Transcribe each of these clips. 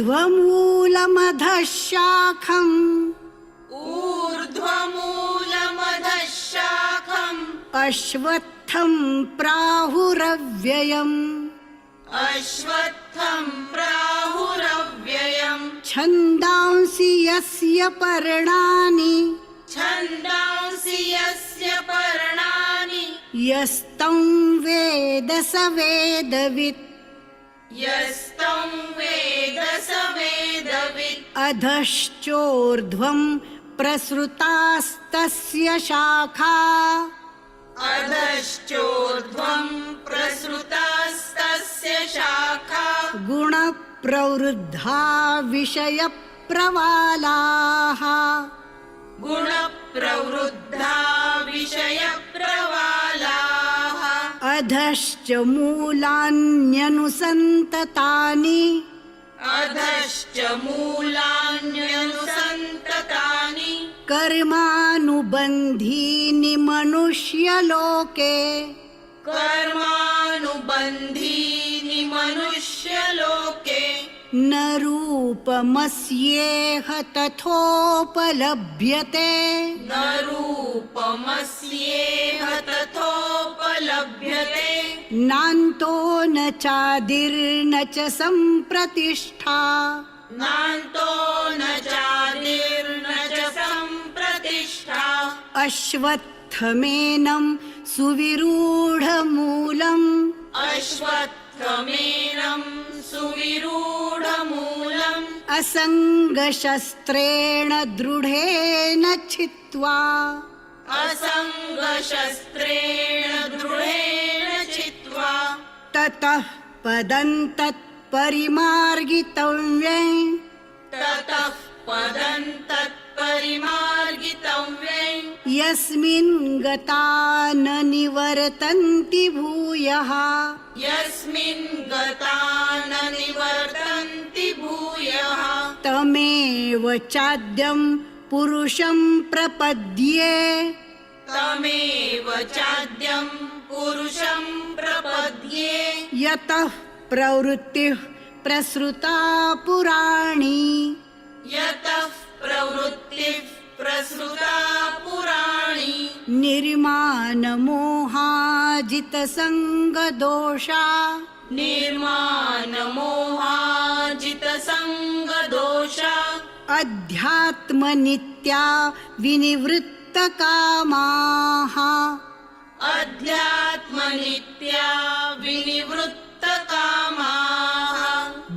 ऊर्ध्वमूलमधः शाखम् ऊर्ध्वमूलमधः शाखम् अश्वत्थं प्राहुरव्ययम् अश्वत्थं प्राहुरव्ययम् छन्दांसि यस्य पर्णानि छन्दांसि यस्य पर्णानि यस्तं वेद स वेदवित् यस्तं वेद स वेदवित् अधश्चोर्ध्वं प्रसृतास्तस्य शाखा अधश्चोर्ध्वं प्रसृतास्तस्य शाखा गुणप्रवृद्धा विषयप्रवालाः गुणप्रवृद्धा विषयप्रवालाः अधश्च मूलान्यनुसन्ततानि अधश्च मूलान्यनुसन्ततानि कर्मानुबन्धीनि मनुष्यलोके कर्मानुबन्धीनि मनुष्यलोके न रूपमस्येह तथोपलभ्यते न रूपमस्येह तथोपलभ्यते नान्तो न चादिर्न च सम्प्रतिष्ठा नान्तो न चादिर्न च सम्प्रतिष्ठा अश्वत्थमेनं सुविरूढमूलम् अश्वत्थमेनं सुविरूढमूलम् असङ्गशस्त्रेण दृढेन छित्त्वा असङ्गशस्त्रेण दृढेन छित्त्वा ततः पदं तत्परिमार्गितव्ये ततः पदं तत्परिमार्गितव्ये यस्मिन् गता न निवर्तन्ति भूयः यस्मिन् गता न निवर्तन्ति भूयः तमेव चाद्यं पुरुषं प्रपद्ये तमेव चाद्यं पुरुषं प्रपद्ये यतः प्रवृत्तिः प्रसृता पुराणी यतः प्रवृत्तिः प्रसृता पुराणी निर्मानमोहाजितसङ्गदोषा निर्मानमोहाजितसङ्गदोषा अध्यात्मनित्या विनिवृत्तकामाः अध्यात्मनित्या विनिवृत्तकामाः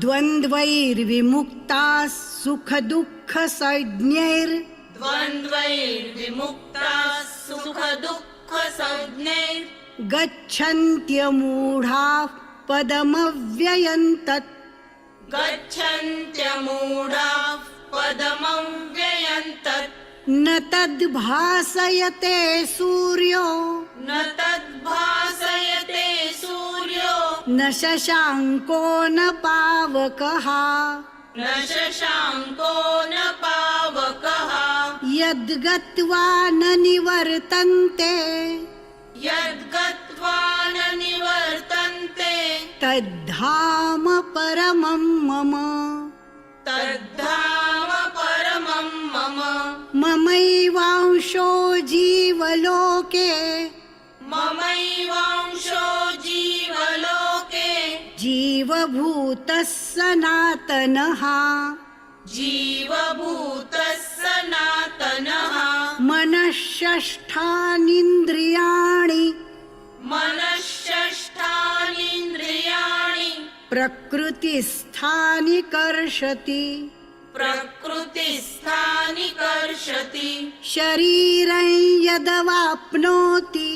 द्वन्द्वैर्विमुक्ताः सुखदुःखसंज्ञैर् द्वन्द्वैर्विमुक्ताः सुखदुःखसंज्ञैः गच्छन्त्यमूढाः पदमव्ययं तत् गच्छन्त्यमूढाः पदमव्ययं तत् न तद्भासयते सूर्यो न तद्भासयते सूर्यो न शशाङ्को न पावकः न शशाङ्को न पावकः यद्गत्वा न निवर्तन्ते यद्गत्वा न निवर्तन्ते तद्धाम परमं मम तद्धाम परमं मम ममैवांशो जीवलोके ममैवांशो जीवलोके जीवभूतः सनातनः जीवभूतः सनातनः मनःषष्ठानीन्द्रियाणि मनःषष्ठानीन्द्रियाणि प्रकृतिस्थानि कर्षति प्रकृतिस्थानि कर्षति शरीरं यदवाप्नोति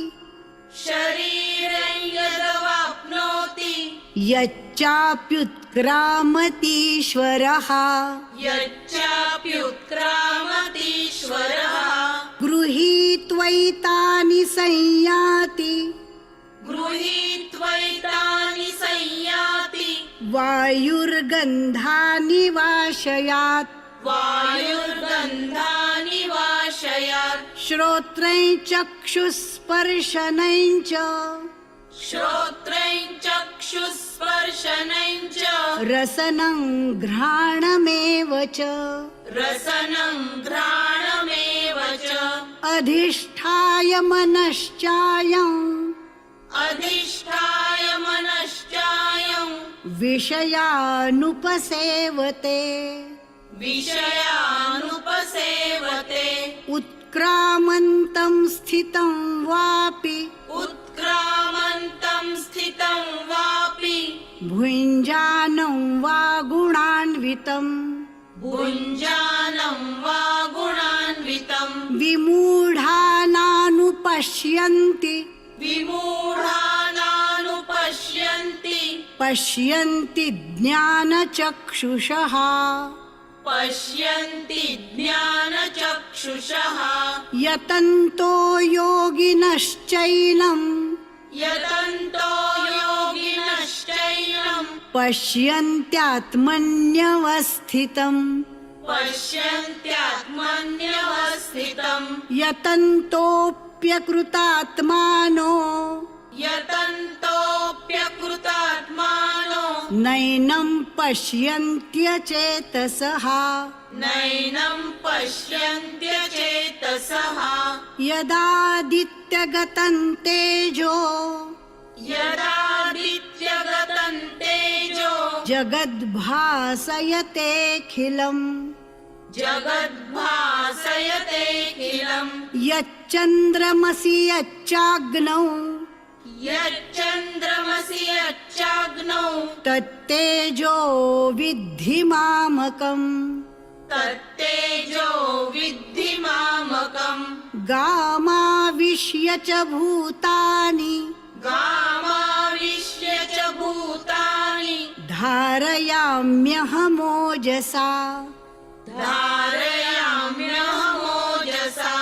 शरीरं यदवाप्नोति यच्चाप्युत्क्रामतीश्वरः यच्चाप्युत्क्रामतीश्वरः गृहीत्वैतानि संयाति गृहीत्वैतानि संयाति वायुर्गन्धानि वाशयात् वायुर्गन्धानि वाशयात् श्रोत्रं चक्षुस्पर्शनं च श्रोत्रं चक्षुस्पर्शनं च रसनं घ्राणमेव च रसनं घ्राणमेव च अधिष्ठाय मनश्चायं अधिष्ठाय मनश्चायं विषयानुपसेवते विषयानुपसेवते उत्क्रामन्तं स्थितं वापि उत्क्रामन्तं स्थितं वापि भुञ्जानं वा गुणान्वितं भुञ्जानं वा गुणान्वितं विमूढानानुपश्यन्ति विमूढानानुपश्यन्ति पश्यन्ति ज्ञानचक्षुषः पश्यन्ति ज्ञानचक्षुषः यतन्तो योगिनश्चैनं यतन्तो योगिनश्चैनं पश्यन्त्यात्मन्यवस्थितम् पश्यन्त्यात्मन्यवस्थितं यतन्तोऽप्यकृतात्मानो यतन्तोऽप्यकृतात्मानो नैनं पश्यन्त्यचेतसः नैनं पश्यन्त्यचेतसः यदादित्यगतं तेजो यदादित्यगतं तेजो जगद्भासयतेऽखिलम् जगद्भासयतेऽखिलम् यच्चन्द्रमसि यच्चाग्नौ यच्चन्द्रमसि यच्चाग्नौ तत्तेजो विद्धि मामकम् तत्तेजो विद्धि मामकम् गामाविश्य च भूतानि गामाविश्य च भूतानि धारयाम्यहमोजसा धारयाम्यहमोजसा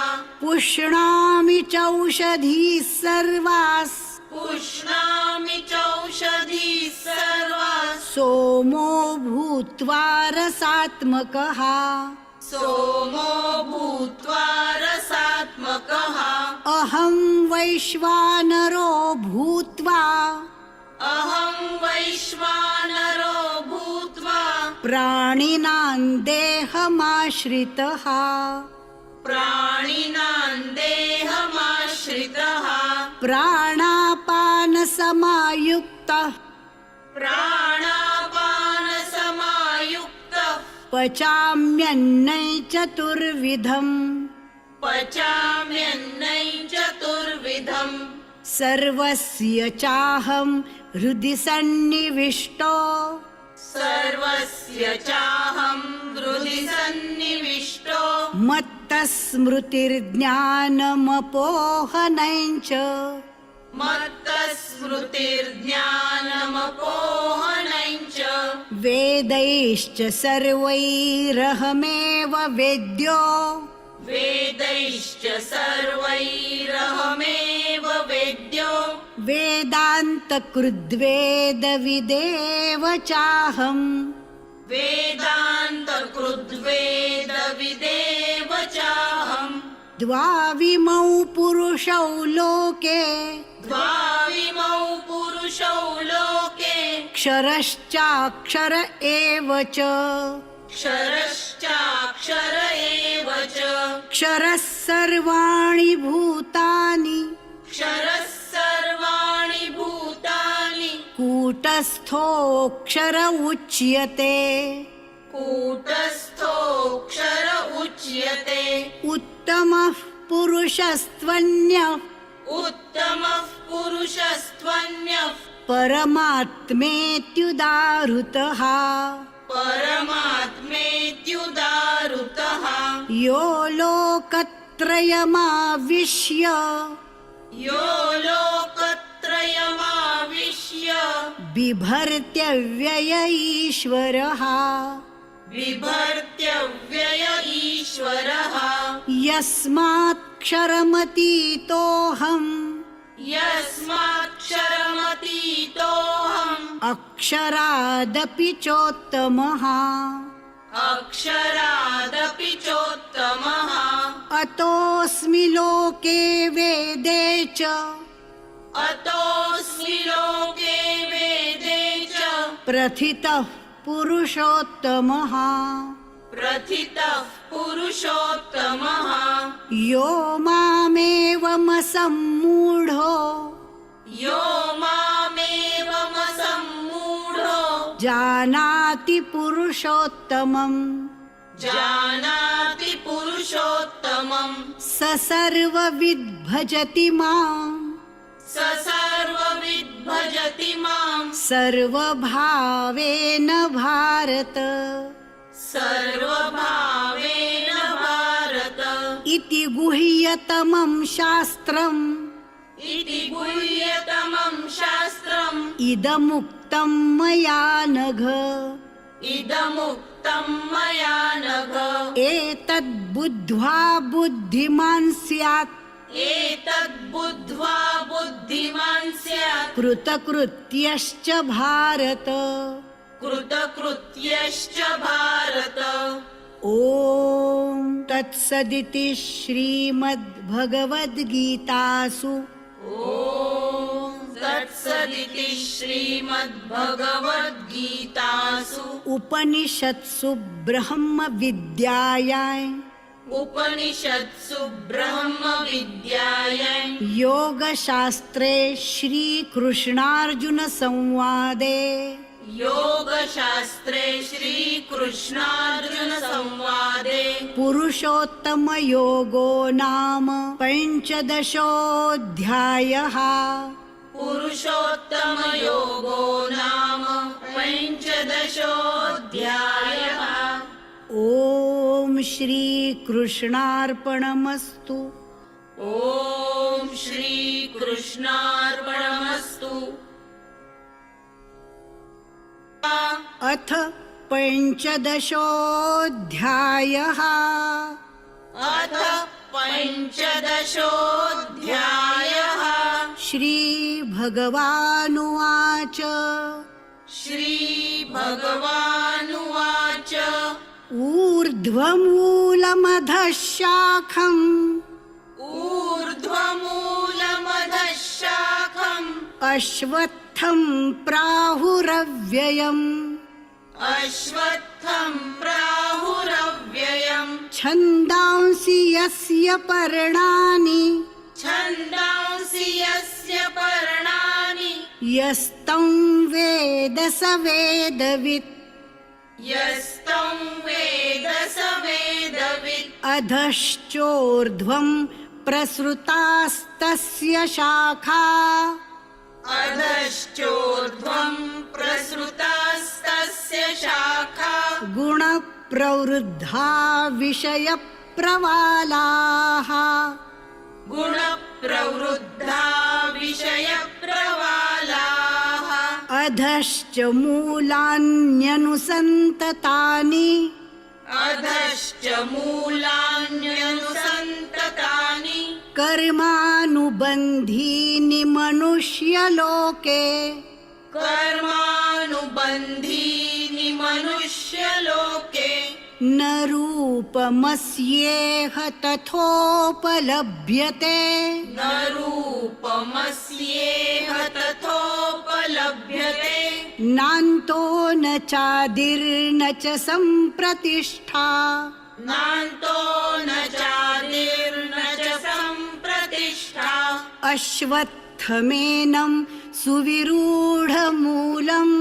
पुष्णामि चौषधीः सर्वास् पुष्णामि चौषधीः सर्वाः सोमो भूत्वा रसात्मकः सोमो भूत्वा रसात्मकः अहं वैश्वानरो भूत्वा अहं वैश्वानरो भूत्वा प्राणिनां देहमाश्रितः प्राणिनां देहमाश्रितः प्राणापानसमायुक्तः प्राणापानसमायुक्तः पचाम्यन्नै चतुर्विधम् पचाम्यन्नं चतुर्विधम् सर्वस्य चाहं हृदि सन्निविष्टो सर्वस्य चाहं हृदि सन्निविष्टो मत्तस्मृतिर्ज्ञानमपोहनं च मत्तस्मृतिर्ज्ञानमपोहनं च वेदैश्च सर्वैरहमेव वेद्यो वेदैश्च सर्वैरहमेव वेद्यो वेदान्तकृद्वेदविदेव चाहम् वेदान्तकृद्वेदविदेव चाहम् द्वाविमौ पुरुषौ लोके द्वाविमौ पुरुषौ लोके क्षरश्चाक्षर एव च क्षरश्चाक्षर एव च क्षरः सर्वाणि भूतानि क्षरः सर्वाणि भूतानि कूटस्थोऽक्षर उच्यते कूटस्थोऽक्षर उच्यते उत्तमः पुरुषस्त्वन्यः उत्तमः पुरुषस्त्वन्यः परमात्मेत्युदाहृतः परमात्मेत्युदाहृतः यो लोकत्रयमाविश्य यो लोकत्रयमाविश्य बिभर्त्यव्यय ईश्वरः बिभर्त्यव्यय ईश्वरः यस्मात्क्षरमतीतोऽहम् यस्माक्षरमतीतोऽहम् अक्षरादपि चोत्तमः अक्षरादपि चोत्तमः अतोऽस्मि लोके वेदे च अतोऽस्मि प्रथितः पुरुषोत्तमः प्रथितः पुरुषोत्तमः यो मामेवमसम्मूढो यो मामेवमसम्मूढो जानाति पुरुषोत्तमम् जानाति पुरुषोत्तमं स सर्वविद् भजति माम् स सर्वविद् भजति मां सर्वभावेन भारत सर्वभावेन भारत इति गुह्यतमं शास्त्रम् इति गुह्यतमं शास्त्रम् इदमुक्तं मया नघ इदमुक्तं मया नघ एतद्बुद्ध्वा बुद्धिमान् स्यात् एतद्बुद्ध्वा बुद्धिमान् स्यात् कृतकृत्यश्च भारत कृतकृत्यश्च भारत ॐ तत्सदिति श्रीमद्भगवद्गीतासु ॐ तत्सदिति श्रीमद्भगवद्गीतासु उपनिषत्सु ब्रह्मविद्यायां उपनिषत्सु ब्रह्मविद्यायां योगशास्त्रे श्रीकृष्णार्जुनसंवादे योगशास्त्रे श्रीकृष्णार्जुनसंवादे पुरुषोत्तमयोगो नाम पञ्चदशोऽध्यायः पुरुषोत्तमयोगो नाम पञ्चदशोऽध्यायः ॐ श्रीकृष्णार्पणमस्तु ॐ श्रीकृष्णार्पणमस्तु अथ पञ्चदशोऽध्यायः अथ पञ्चदशोऽध्यायः श्रीभगवानुवाच श्रीभगवानुवाच ऊर्ध्वमूलमधः शाखम् ऊर्ध्वमूलमधः शाखम् अश्वत्थं प्राहुरव्ययम् अश्वत्थं प्राहुरव्ययम् छन्दांसि यस्य पर्णानि छन्दांसि यस्य पर्णानि यस्तं वेद स वेदवित् यस्तं वेद स वेदवित् अधश्चोर्ध्वं प्रसृतास्तस्य शाखा अधश्चोर्ध्वं प्रसृतास्तस्य शाखा गुणप्रवृद्धा विषयप्रवालाः गुणप्रवृद्धा विषयप्रवालाः अधश्च मूलान्यनुसन्ततानि अधश्च मूलान्यनुसन्ततानि कर्मानुबन्धीनि मनुष्यलोके कर्मानुबन्धीनि मनुष्यलोके न रूपमस्येह तथोपलभ्यते न रूपमस्येह तथोपलभ्यते नान्तो न चादिर्न च सम्प्रतिष्ठा नान्तो न चादिर्न च सम्प्रतिष्ठा अश्वत्थमेनं सुविरूढमूलम्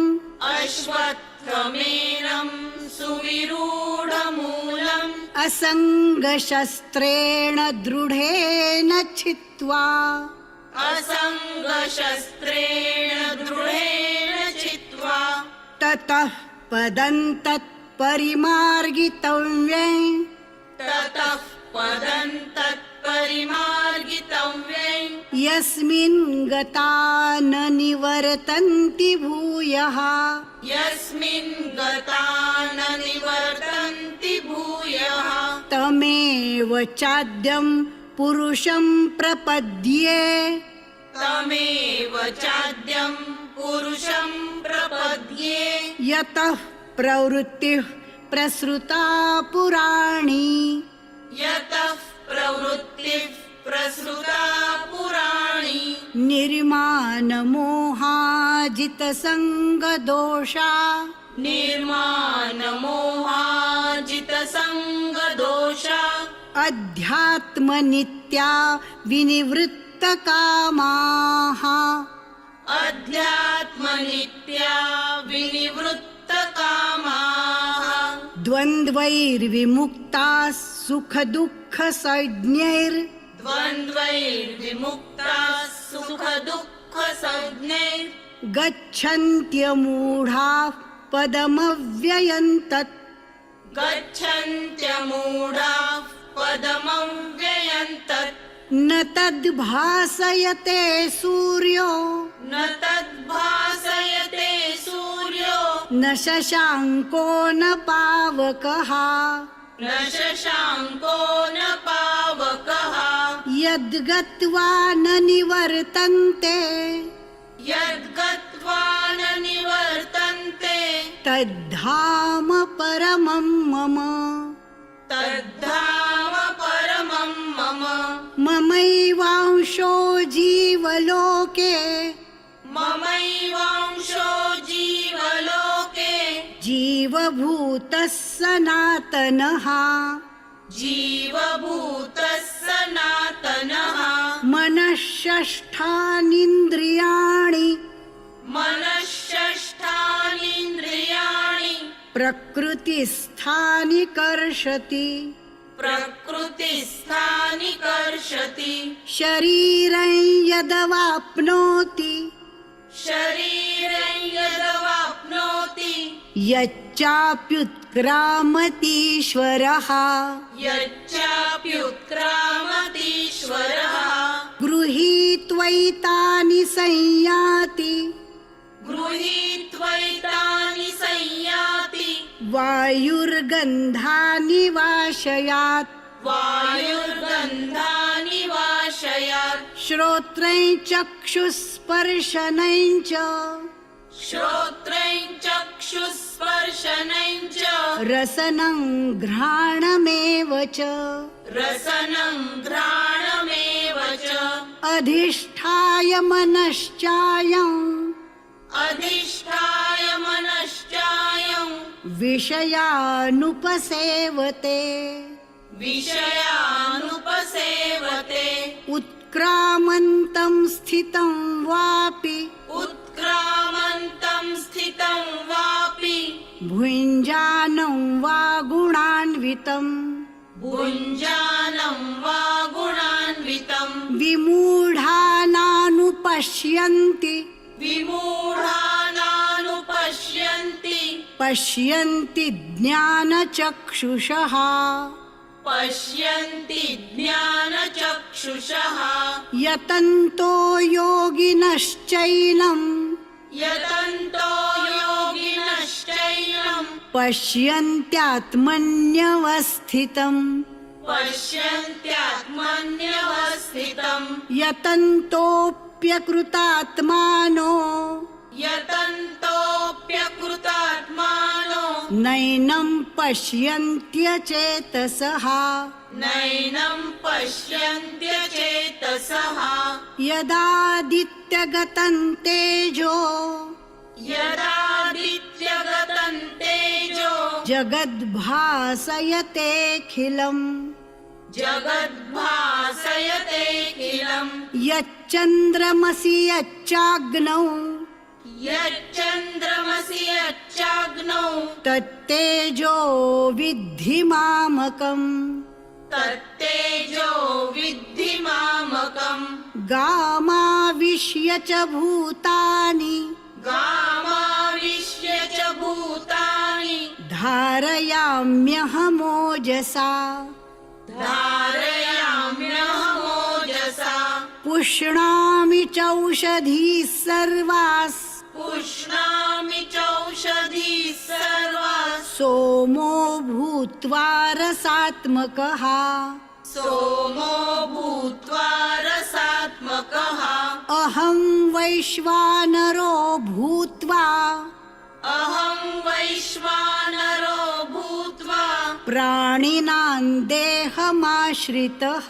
अश्वत्थमेनं सुविरूढमूलम् असङ्गशस्त्रेण दृढेन छित्त्वा असङ्गशस्त्रेण दृढेन चित्वा ततः पदं तत्परिमार्गितव्यं ततः पदं तत्परिमार्गितव्यं यस्मिन् गता न निवर्तन्ति भूयः यस्मिन् गता न निवर्तन्ति भूयः तमेव चाद्यं पुरुषं प्रपद्ये तमेव चाद्यं पुरुषं प्रपद्ये यतः प्रवृत्तिः प्रसृता पुराणी यतः प्रवृत्तिः प्रसृता पुराणी निर्मानमोहाजितसङ्गदोषा निर्मानमोहाजितसङ्गदोषा अध्यात्मनित्या विनिवृत्तकामाः अध्यात्मनित्या विनिवृत्तकामाः द्वन्द्वैर्विमुक्ताः सुखदुःखसंज्ञैर् द्वन्द्वैर्विमुक्ताः सुखदुःखसंज्ञैः गच्छन्त्यमूढाः पदमव्ययं तत् गच्छन्त्यमूढाः पदमव्ययं तत् न तद्भासयते सूर्यो न तद्भासयते सूर्यो न शशाङ्को न पावकः न शशाङ्को न पावकः यद्गत्वा न निवर्तन्ते यद्गत्वा न निवर्तन्ते तद्धाम परमं मम तद्धाम परमं मम ममैवांशो जीवलोके ममैवांशो जीवलोके जीवभूतः सनातनः जीवभूतः सनातनः मनःषष्ठानीन्द्रियाणि मनःषष्ठानीन्द्रियाणि प्रकृतिस्थानि कर्षति प्रकृतिस्थानि कर्षति शरीरं यदवाप्नोति शरीरं यदवाप्नोति यच्चाप्युत्क्रामतीश्वरः यच्चाप्युत्क्रामतीश्वरः गृहीत्वैतानि संयाति गृहीत्वैतानि संयाति वायुर्गन्धानि वाशयात् वायुर्गन्धानि वाशयात् श्रोत्रं चक्षुस्पर्शनं च श्रोत्रं चक्षुस्पर्शनं च रसनं घ्राणमेव च रसनं घ्राणमेव च अधिष्ठाय मनश्चायम् अधिष्ठाय मनश्चायं विषयानुपसेवते विषयानुपसेवते उत्क्रामन्तं स्थितं वापि उत्क्रामन्तं स्थितं वापि भुञ्जानं वा गुणान्वितं भुञ्जानं वा गुणान्वितं विमूढानानुपश्यन्ति विमूढानानुपश्यन्ति पश्यन्ति ज्ञानचक्षुषः पश्यन्ति ज्ञानचक्षुषः यतन्तो योगिनश्चैनं यतन्तो योगिनश्चैनं पश्यन्त्यात्मन्यवस्थितम् पश्यन्त्यात्मन्यवस्थितं यतन्तोऽप्यकृतात्मानो यतन्तोऽप्यकृतात्मानो नैनं पश्यन्त्यचेतसः नैनं पश्यन्त्यचेतसः यदादित्यगतं तेजो यदादित्यगतं तेजो जगद्भासयतेऽखिलम् जगद्भासयतेऽखिलम् यच्चन्द्रमसि यच्चाग्नौ यच्चन्द्रमसि यच्चाग्नौ तत्तेजो विद्धि मामकम् तत्तेजो विद्धि मामकम् गामाविश्य च भूतानि गामाविश्य च भूतानि धारयाम्यहमोजसा धारयाम्यहमोजसा पुष्णामि चौषधीः सर्वास् पुष्णामि चौषधीः सर्वाः सोमो भूत्वा रसात्मकः सोमो भूत्वा रसात्मकः अहं वैश्वानरो भूत्वा अहं वैश्वानरो भूत्वा प्राणिनां देहमाश्रितः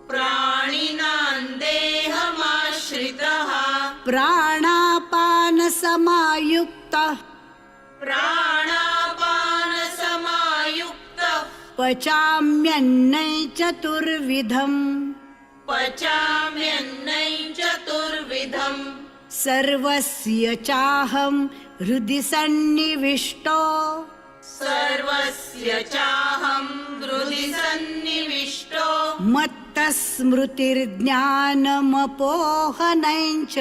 प्राणिनां देहमाश्रितः प्राणापानसमायुक्तः प्राणापानसमायुक्तः पचाम्यन्नै चतुर्विधम् पचाम्यन्नै चतुर्विधम् सर्वस्य चाहं हृदि सन्निविष्टो सर्वस्य चाहं हृदि सन्निविष्टो मत्तस्मृतिर्ज्ञानमपोहनञ्च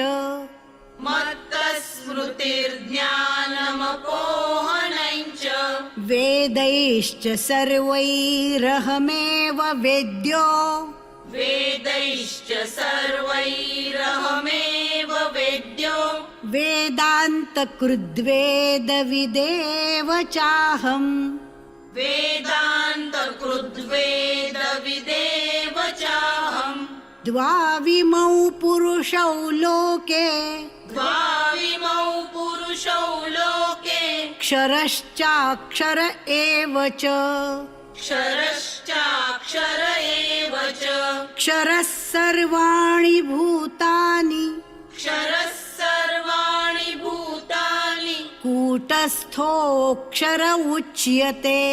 मत्तस्मृतिर्ज्ञानमपोहनञ्च वेदैश्च सर्वैरहमेव वेद्यो वेदैश्च सर्वैरहमेव वेद्यो वेदान्तकृद्वेदविदेव चाहम् वेदान्तकृद्वेदविदेव चाहम् द्वाविमौ पुरुषौ लोके द्वाविमौ पुरुषौ लोके क्षरश्चाक्षर एव च क्षरश्चाक्षर एव च क्षरः सर्वाणि भूतानि क्षरः सर्वाणि भूतानि कूटस्थोऽक्षर उच्यते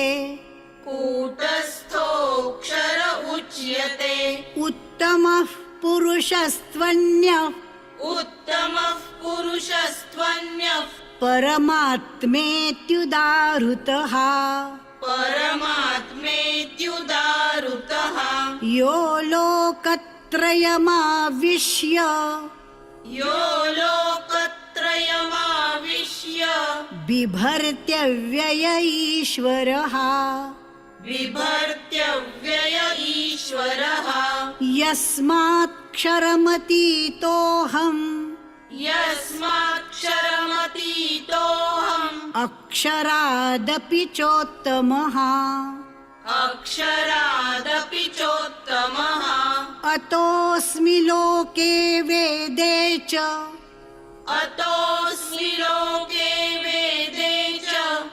कूटस्थोऽक्षर उच्यते उत्तमः पुरुषस्त्वन्यः उत्तमः पुरुषस्त्वन्यः परमात्मेत्युदाहृतः परमात्मेत्युदाहृतः यो लोकत्रयमाविश्य यो लोकत्रयमाविश्य बिभर्त्यव्यय ईश्वरः बिभर्त्यव्यय ईश्वरः यस्मात्क्षरमतीतोऽहम् यस्माक्षरमतीतोऽहम् अक्षरादपि चोत्तमः अक्षरादपि चोत्तमः अतोऽस्मि लोके वेदे च अतोऽस्मि लोके वेदे च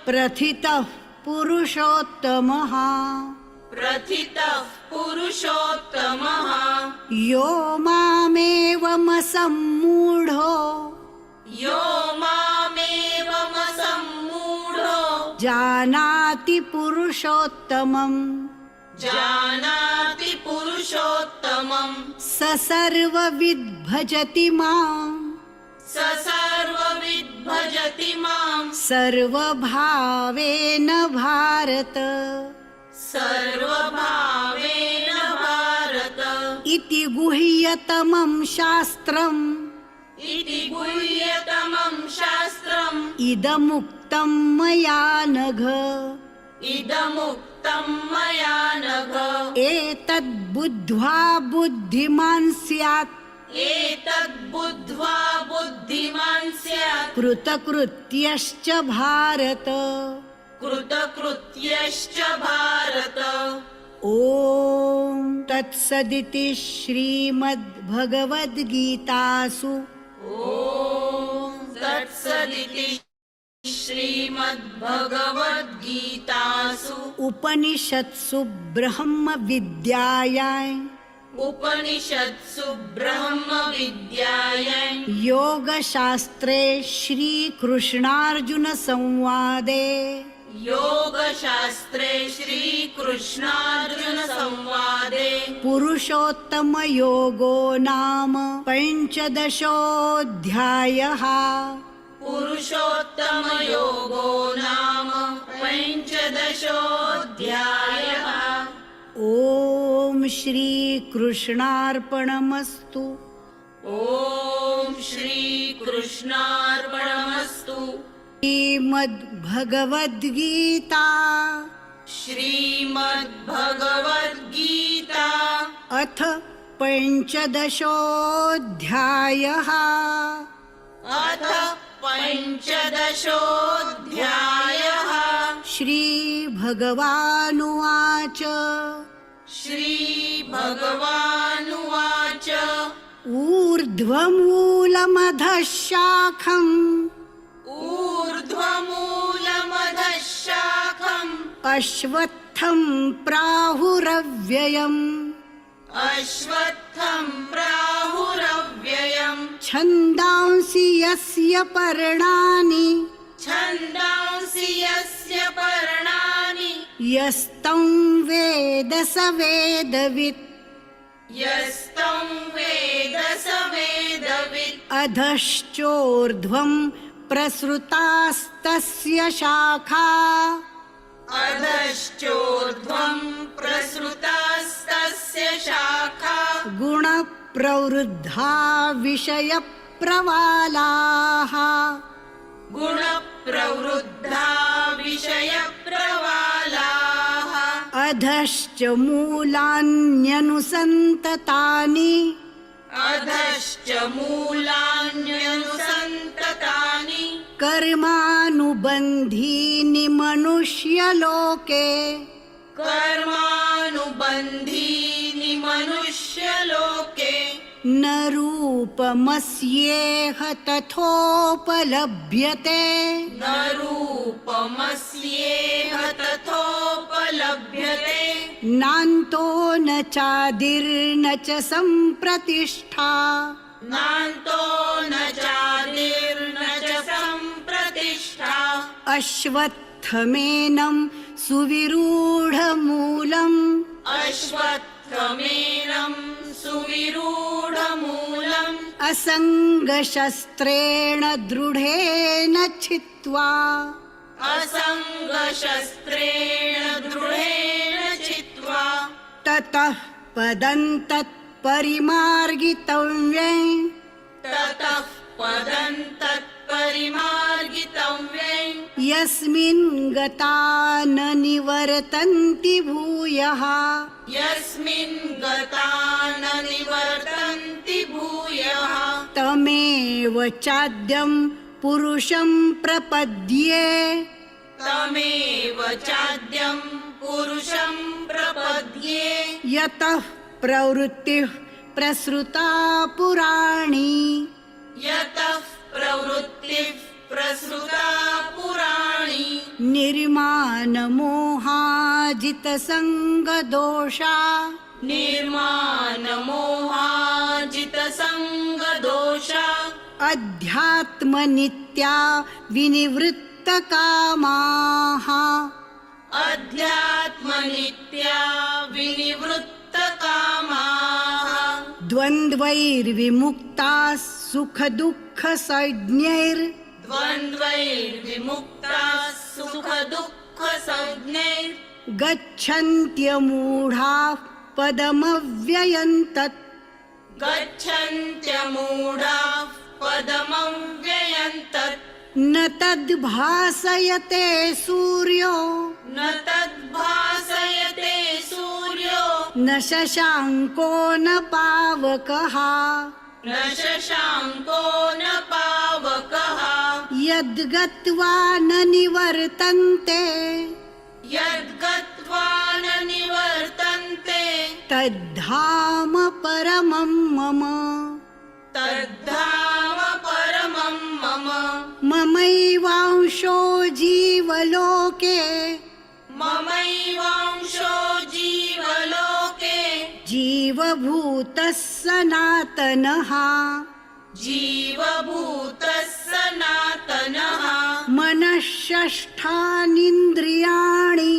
प्रथितः पुरुषोत्तमः प्रथितः पुरुषोत्तमः यो मामेवमसम्मूढो यो मामेवमसम्मूढो जानाति पुरुषोत्तमम् जानाति पुरुषोत्तमम् स सर्वविद् भजति माम् स सर्वविद् भजति माम् सर्वभावेन भारत सर्वभावेन भारत इति गुह्यतमं शास्त्रम् इति गुह्यतमं शास्त्रम् इदमुक्तं मया नघ इदमुक्तं मया नघ एतद्बुद्ध्वा बुद्धिमान् स्यात् एतद्बुद्ध्वा बुद्धिमान् स्यात् कृतकृत्यश्च भारत कृतकृत्यश्च भारत ॐ तत्सदिति श्रीमद्भगवद्गीतासु ॐ तत्सदिति श्रीमद्भगवद्गीतासु उपनिषत्सु ब्रह्मविद्यायां उपनिषत्सु ब्रह्मविद्यायां योगशास्त्रे श्रीकृष्णार्जुनसंवादे योगशास्त्रे श्रीकृष्णार्जुनसंवादे पुरुषोत्तमयोगो नाम पञ्चदशोऽध्यायः पुरुषोत्तमयोगो नाम पञ्चदशोऽध्यायः ॐ श्रीकृष्णार्पणमस्तु ॐ श्रीकृष्णार्पणमस्तु श्रीमद्भगवद्गीता श्रीमद्भगवद्गीता अथ पञ्चदशोऽध्यायः अथ पञ्चदशोऽध्यायः श्रीभगवानुवाच श्रीभगवानुवाच ऊर्ध्वमूलमधः शाखम् ऊर्ध्वमूलमधः शाखम् अश्वत्थं प्राहुरव्ययम् अश्वत्थं प्राहुरव्ययम् छन्दांसि यस्य पर्णानि छन्दांसि यस्य पर्णानि यस्तं वेद स वेदवित् यस्तं वेद स वेदवित् अधश्चोर्ध्वं प्रसृतास्तस्य शाखा अधश्चोर्ध्वं प्रसृतास्तस्य शाखा गुणप्रवृद्धा विषयप्रवालाः गुणप्रवृद्धा विषयप्रवालाः अधश्च मूलान्यनुसन्ततानि अधश्च मूलान्यनुसन्ततानि कर्मानुबन्धीनि मनुष्यलोके कर्मानुबन्धीनि मनुष्यलोके न रूपमस्येह तथोपलभ्यते न रूपमस्येह तथोपलभ्यते नान्तो न चादिर्न च सम्प्रतिष्ठा नान्तो न चादिर्न च सम्प्रतिष्ठा अश्वत्थमेनं सुविरूढमूलम् अश्वत्थमेनं सुविरूढमूलम् असङ्गशस्त्रेण दृढेन छित्त्वा असङ्गशस्त्रेण दृढेन चित्वा ततः पदं तत्परिमार्गितव्ये ततः पदं तत्परिमार्गितव्ये यस्मिन् गता न निवर्तन्ति भूयः यस्मिन् गता न निवर्तन्ति भूयः तमेव चाद्यं पुरुषं प्रपद्ये तमेव चाद्यं पुरुषं प्रपद्ये यतः प्रवृत्तिः प्रसृता पुराणी यतः प्रवृत्तिः प्रसृता पुराणी निर्मानमोहाजितसङ्गदोषा निर्मानमोहाजितसङ्गदोषा अध्यात्मनित्या विनिवृत्तकामाः अध्यात्मनित्या विनिवृत्तकामाः द्वन्द्वैर्विमुक्ताः सुखदुःखसंज्ञैर् द्वन्द्वैर्विमुक्ताः सुखदुःखसंज्ञैः गच्छन्त्यमूढाः पदमव्ययं तत् गच्छन्त्यमूढाः पदमव्ययं तत् न तद्भासयते सूर्यो न तद्भासयते सूर्यो न शशाङ्को न पावकः न शशाङ्को न पावकः यद्गत्वा न निवर्तन्ते यद्गत्वा न निवर्तन्ते तद्धाम परमं मम तद्धाम परमं मम ममैवांशो जीवलोके ममैवांशो जीवलोके जीवभूतः सनातनः जीवभूतः सनातनः मनःषष्ठानीन्द्रियाणि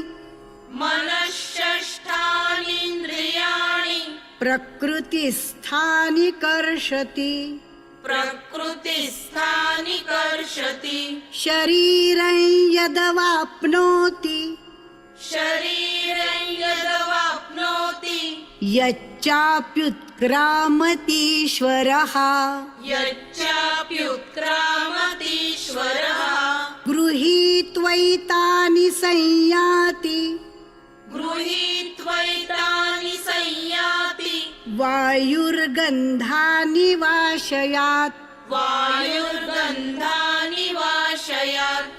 मनःषष्ठानीन्द्रियाणि प्रकृतिस्थानि कर्षति प्रकृतिस्थानि कर्षति शरीरं यदवाप्नोति शरीरं यदवाप्नोति यच्चाप्युत्क्रामतीश्वरः यच्चाप्युत्क्रामतीश्वरः गृहीत्वैतानि संयाति गृहीत्वैतानि संयाति वायुर्गन्धानि वाशयात् वायुर्गन्धानि वाशयात्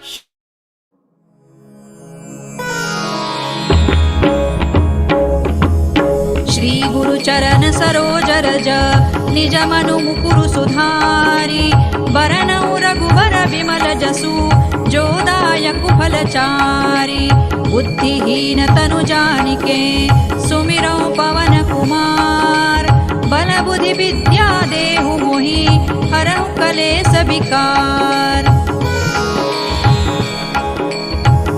श्री गुरुचरण सरोज रज निज मनु मुकुरु सुधारी बरनौ रघुबर विमल जसु जोदायक फलचारी बुद्धिहीन तनु जानिके सुमिरौ पवन कुमार। विद्या देहु मोहि हरहु कलेस विकार।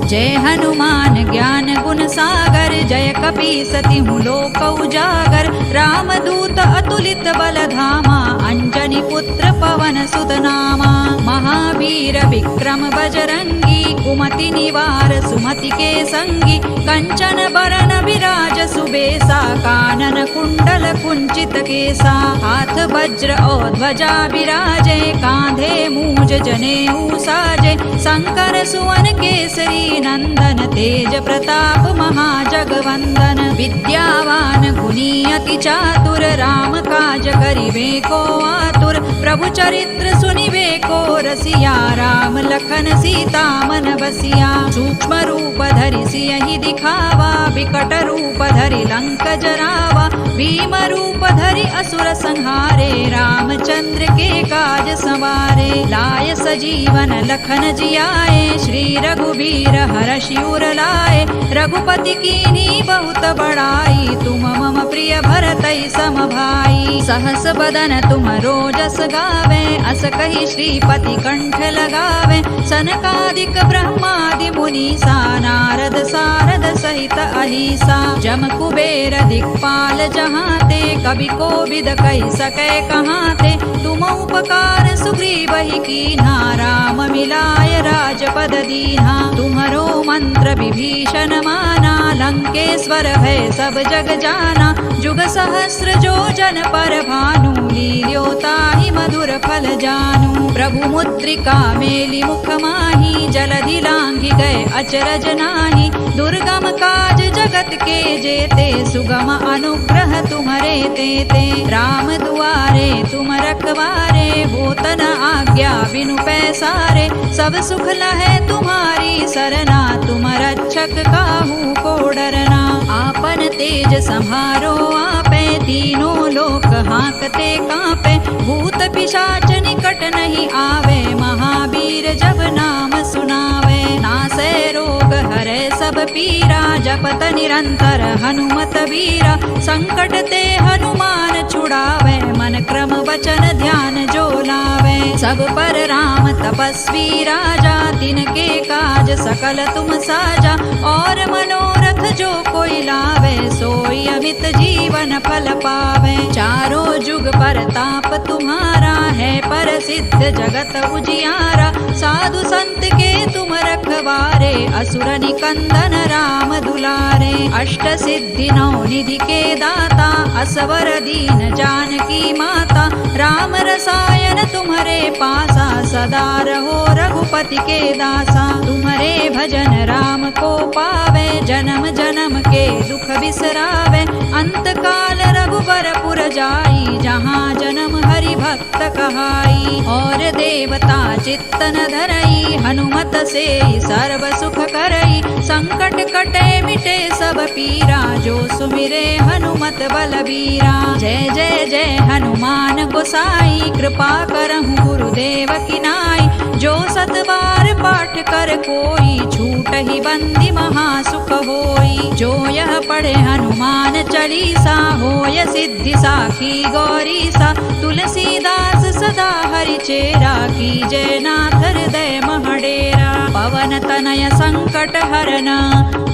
जय हनुमान ज्ञान गुण सागर जय कपीसति लोक उजागर। रामदूत अतुलित बल धामा अंजनी पुत्र पवन सुत नामा। महावीर विक्रम बजरंगी कुमति निवार सुमति के संगी। कंचन बरन विराज सुबेसा कानन कुंडल कुंचित केसा। हाथ वज्र और ध्वजा विराजे कांधे मूज जनेऊ साजे। शंकर सुवन केसरी नंदन तेज प्रताप महाजगवंदन। विद्यावान गुणी अति चातुर राम काज करिबे को आतुर। प्रभु चरित्र सुनिबे को रसिया राम लखन सीता मन बसिया। सूक्ष्म रूप धरि सियहि दिखावा विकट रूप धरि लंक जरावा। भीम रूप धरि असुर संहारे रामचंद्र के काज संवारे। लाय सजीवन लखन जियाए श्री रघुबीर हरषि उर लाए। रघुपति कीन्ही बहुत बड़ाई तुम मम प्रिय भरतहि सम भाई। सहस बदन तुम रोजस गावे अस कहि श्रीपति कंठ लगावे। सनकादिक ब्रह्मादि मुनीसा नारद सारद सहित अहिसा। जम कुबेर दिक्पाल जहाते कवि कोविद कहि सकै कहाते। तुम उपकार सुग्रीवहि कीन्हा राम मिलाय राजपद दीन्हा। तुम्हरो मंत्र विभीषण माना लंकेश्वर भय सब जग जाना। जुग सहस्र जो जन पर भानु लील्यो ताहि मधुर फल जानू। प्रभु मुद्रिका मेलि मुख माहि जलधि लांघि गए अचरज नाही। दुर्गम काज जगत के जेते सुगम अनुग्रह तुम्हरे तेते। राम दुआरे तुम रखवारे होत न आज्ञा बिनु पैसारे। सब सुख लहै तुम्हारी सरना तुम रक्षक काहू को डरना। आपन तेज संहारो आपे तीनों लोक हांकते कांपे। भूत पिशाच निकट नहीं आवे महावीर जब नाम सुनावे। नासै रोग हरै सब पीरा जपत निरंतर हनुमत वीरा। संकट ते हनुमान छुड़ावे मन क्रम वचन ध्यान जो लावे। सब पर राम तपस्वी राजा तिनके काज सकल तुम साजा। और मनोरथ जो कोई लावे सोई अमित जीवन फल पावे। चारों जुग परताप तुम्हारा है प्रसिद्ध जगत उजियारा। साधु संत के तुम रखवारे असुर निकंदन राम दुलारे। अष्ट सिद्धि नौ निधि के दाता असवर दीन जानकी माता। राम रसायन तुम्हारे पासा सदा रहो रघुपति के दासा। तुम्हारे भजन राम को पावे जन्म जन्म के दुख बिसरावे। अंत काल रघुबर पुर जाई जहाँ जन्म हरि भक्त कहाई। और देवता चित्तन धरई हनुमत से सर्व सुख करई। संकट कटे मिटे सब पीरा जो सुमिरे हनुमत बलबीरा। जय जय जय हनुमान गोसाई कृपा करहु गुरुदेव की नाई। जो सत बार पाठ कर कोई छूट ही बंदी महासुख होई। जो यह पढ़े हनुमान चालीसा होय सिद्धि साखी गौरीसा। तुलसीदास सदा हरि चेरा की जय नाथ हृदय महडेरा। पवन तनय संकट हरन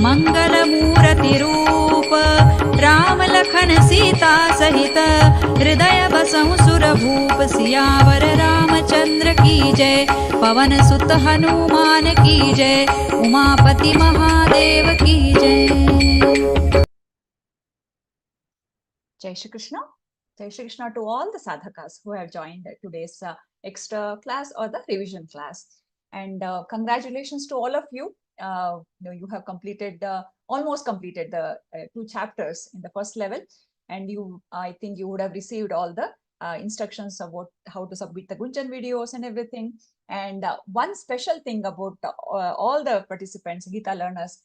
मंगल मूर्ति रूप। राम लखन सीता सहित हृदय बसहु सुर भूप। सियावर रामचंद्र की जय पवन सुत हनुमान की जय। उमापति महादेव की जय। Jai Shri Krishna. Jai Shri Krishna to all the sadhakas who have joined today's extra class or the revision class. And congratulations to all of you. You have completed almost completed the 2 chapters in the first level, and I think you would have received all the instructions about how to submit the Gunajn videos and everything. And one special thing about all the participants, Geeta learners,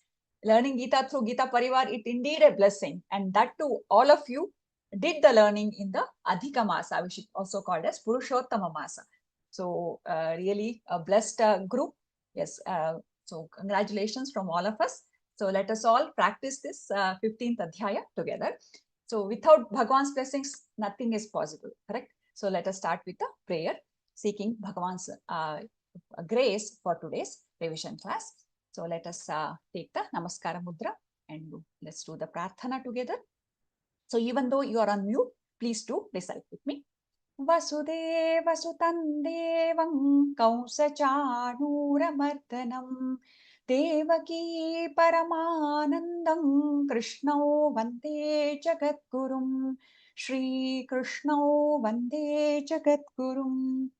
learning Geeta through Geeta Pariwar, it indeed a blessing. And that too, all of you did the learning in the Adhika Masa, which is also called as Purushottama Masa. So really a blessed group. Yes. So congratulations from all of us. So let us all practice this 15th Adhyaya together. So without Bhagwan's blessings, nothing is possible, correct? So let us start with the prayer, seeking Bhagwan's grace for today's revision class. So let us take the Namaskara Mudra and let's do the Prarthana together. So even though you are on mute, please do recite with me. Vasudeva Sutan Devam Kausachanuramardanam Devaki Paramanandam Krishnau Vande Jagadgurum Shri Krishnau Vande Jagadgurum.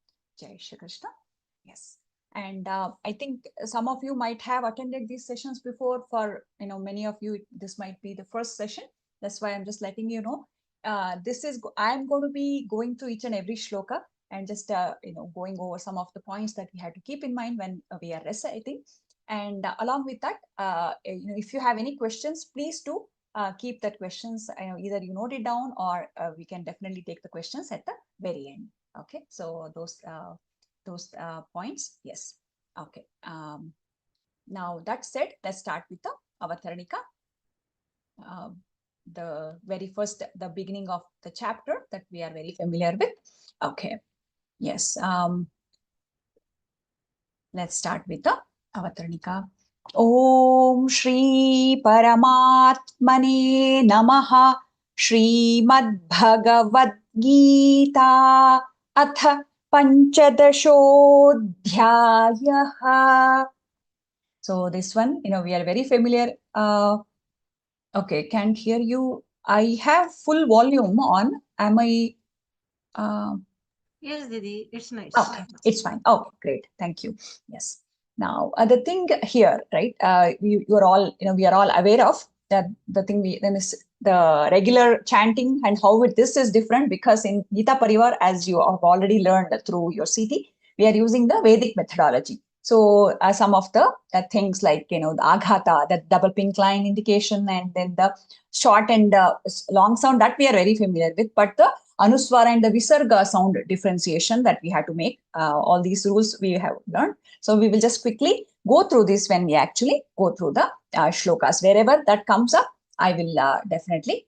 Jai Shri Krishna. Yes. And I think some of you might have attended these sessions before. For many of you, this might be the first session. That's why I'm just letting you know. I'm going to be going through each and every shloka and just going over some of the points that we have to keep in mind when we are reciting. And along with that, if you have any questions, please do keep that questions. Either you note it down or we can definitely take the questions at the very end. Okay, so those points, yes. Okay. Now that said, let's start with the Avataranika. The very first, the beginning of the chapter that we are very familiar with. Okay. Yes. Let's start with the Avataranika. Om Shri Paramatmane Namaha Srimad Bhagavad Geeta Atha Panchadashodhyayaha. So this one, we are very familiar. Okay, can't hear you. I have full volume on. Am I? Yes, Didi, it's nice. Okay, it's fine. Okay, great. Thank you. Yes. Now, the thing here, right? You're all, we are all aware of that. The thing is the regular chanting and how this is different, because in Geeta Pariwar, as you have already learned through your CT, we are using the Vedic methodology. So some of the things like, the aghata, the double pink line indication, and then the short and long sound, that we are very familiar with. But the Anuswara and the Visarga sound differentiation that we have to make, all these rules we have learned. So we will just quickly go through this when we actually go through the shlokas. Wherever that comes up, I will definitely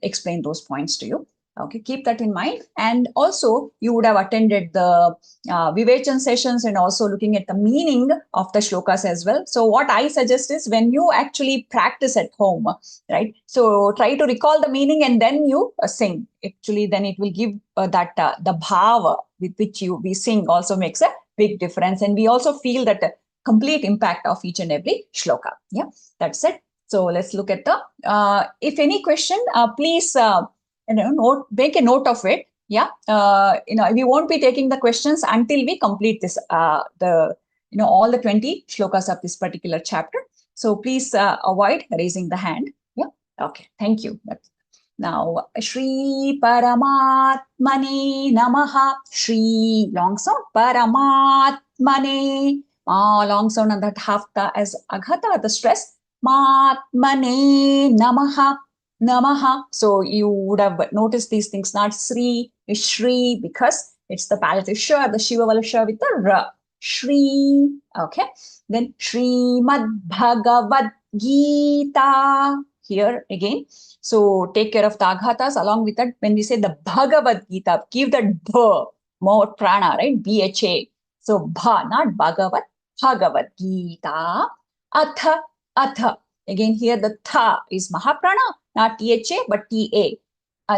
explain those points to you. Okay, keep that in mind. And also, you would have attended the Vivechan sessions and also looking at the meaning of the shlokas as well. So what I suggest is, when you actually practice at home, right? So try to recall the meaning and then you sing. Actually, then it will give that the bhava with which we sing also makes a big difference. And we also feel that complete impact of each and every shloka. Yeah, that's it. So let's look at the, if any question, please, make a note of it. Yeah, we won't be taking the questions until we complete this, all the 20 shlokas of this particular chapter. So please avoid raising the hand. Yeah, okay, thank you. Now, Shri Paramatmane Namaha. Shri, long sound, Paramatmane. Long sound on that half the as aghata, the stress. Matmane Namaha. Namaha. So you would have noticed these things, not Sri, is Shri, because it's the palatal sha, the Shiva Valasha with the Ra. Shri. Okay. Then Srimad Bhagavad Geeta. Here again. So take care of the aghatas. Along with that, when we say the Bhagavad Gita, give that bha, more prana, right? BHA. So bha, not Bhagavad, Bhagavad Gita. Atha, atha. Again, here the tha is Mahaprana, not THA, but TA.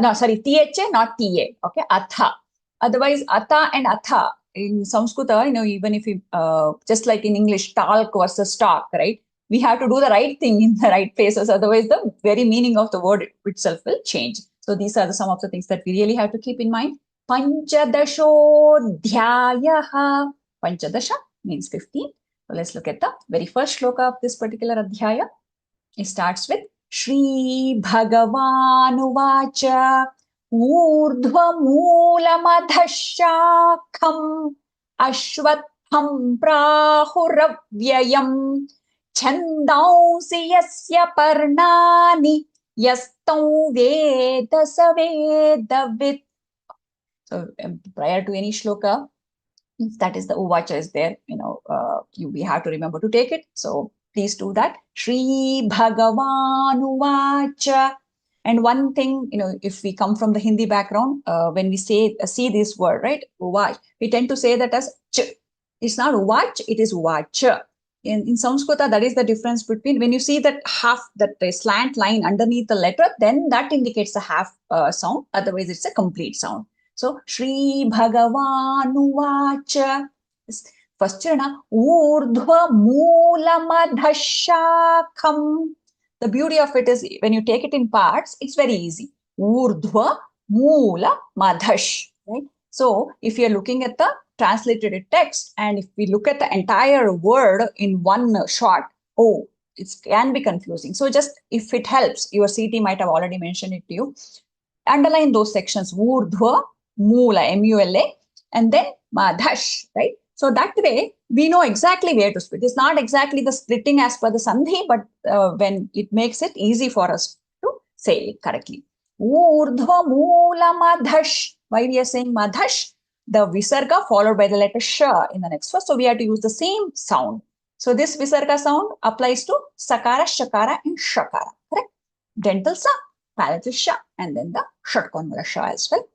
No, sorry, THA, not TA. Okay, atha. Otherwise, atha and atha in Sanskrita, even if you, just like in English, talk versus talk, right? We have to do the right thing in the right places. Otherwise, the very meaning of the word itself will change. So these are some of the things that we really have to keep in mind. Panchadashodhyayaha. Panchadasha means 15. So let's look at the very first shloka of this particular adhyaya. It starts with Shri Bhagavan Urdhva Moolamadhashakham Ashwatham Prahuravyayam Chandansi Yasya Parnani Yastau Veda Savedavit. So prior to any shloka, if that is the uvacha is there, we have to remember to take it. So please do that. Shri Bhagavan Uvacha. And one thing, if we come from the Hindi background, when we see this word, right, uvach, we tend to say that as ch. It's not uvach, it is uvach. In Sanskrita, that is the difference between when you see that half, that slant line underneath the letter, then that indicates a half sound. Otherwise, it's a complete sound. So, Shri Bhagavan First, urdhva moola The beauty of it is when you take it in parts, it's very easy. Urdhva moola madhash. Right? So, if you're looking at the translated text and if we look at the entire word in one shot, it can be confusing. So, just if it helps, your CT might have already mentioned it to you. Underline those sections, urdhva moola, M-U-L-A, and then madhash, right? So that way, we know exactly where to split. It's not exactly the splitting as per the sandhi, but when it makes it easy for us to say it correctly. Urdhva moola madhash. Why we are saying madhash? The visarga followed by the letter sh in the next verse. So we have to use the same sound. So this visarga sound applies to sakara, shakara, and shakara. Correct? Dental sa, palatal sha, and then the shatkonmula sha as well.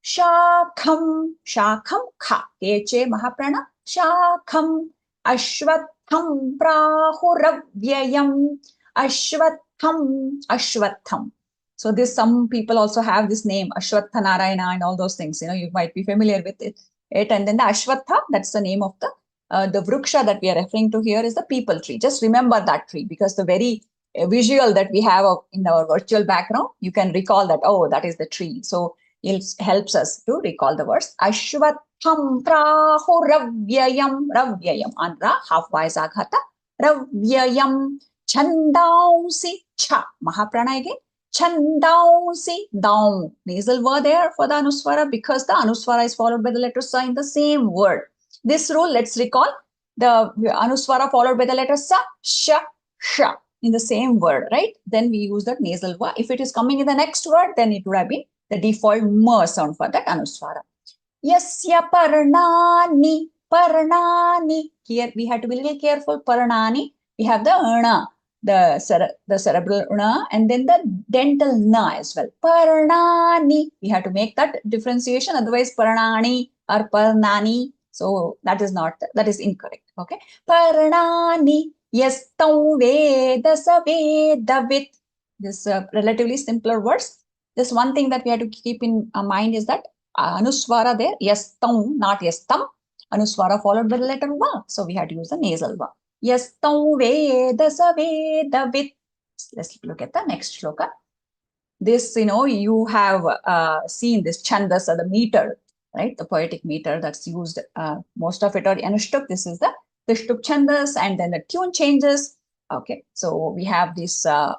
Shakham, shakham, kha, keche, mahaprana, shakham, ashwatham, prahuravyayam, ashwatham. So this, some people also have this name, Ashwatha Narayana and all those things, you might be familiar with it. And then the Ashwatha, that's the name of the vriksha that we are referring to here is the people tree. Just remember that tree because the very visual that we have in our virtual background, you can recall that, that is the tree. So it helps us to recall the words. Ashwatham prahuravyayam, ravyayam, andra, half wise aghata, ravyayam, chandausi, cha, mahaprana again, chandausi, down. Nasal word there for the anuswara because the anuswara is followed by the letter sa in the same word. This rule, let's recall the anuswara followed by the letter sa, sha, sha in the same word, right? Then we use that nasal va. If it is coming in the next word, then it would have been the default ma sound for that anuswara. Yasya parnani, parnani. Here we have to be a little careful. Parnani, we have the ana, the cerebral una, and then the dental na as well. Parnani, we have to make that differentiation. Otherwise, parnani or parnani. So that is incorrect. Okay. Parnani, yastam veda sa vedavit. This relatively simpler words. This one thing that we have to keep in mind is that anuswara there, yastam, not yastam. Anuswara followed by the letter va. So we have to use the nasal va. Yastam veda sa vedavit. Let's look at the next shloka. This, you have seen this chandas, the meter, right? The poetic meter that's used. Most of it are anushtuk. This is the shtuk chandas, and then the tune changes. Okay, so we have this, 2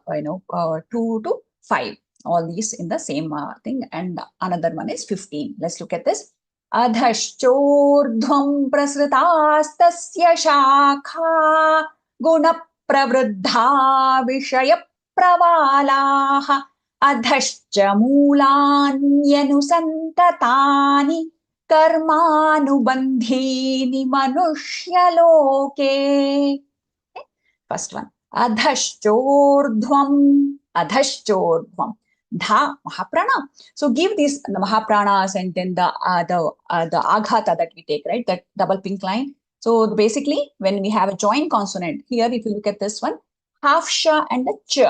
to 5. All these in the same thing, and another one is 15. Let's look at this. Adhashchordhvam prasritastasya shakha guna pravruddha vishaya pravalaha adhashcha moolanyanusantatani karmanubandhini manushya-loke. First one. Adhashchordhvam. Dha, mahaprana. So give these the mahapranas and then the aghata that we take, right? That double pink line. So basically, when we have a joint consonant, here if you look at this one, half sha and the ch,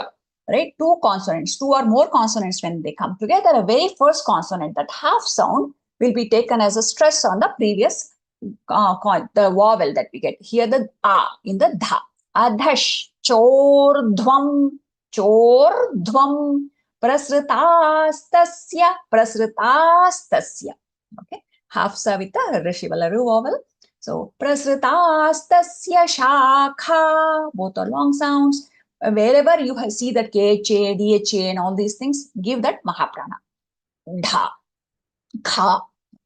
right? 2 consonants, 2 or more consonants when they come together, a very first consonant, that half sound will be taken as a stress on the previous the vowel that we get. Here the a in the dha. Adhash, chordhvam, prasritastasya. Okay, half sa with the rishivala vowel. So prasritastasya shakha, both are long sounds. Wherever you see that kha, dha, and all these things, give that mahaprana. Dha, kha,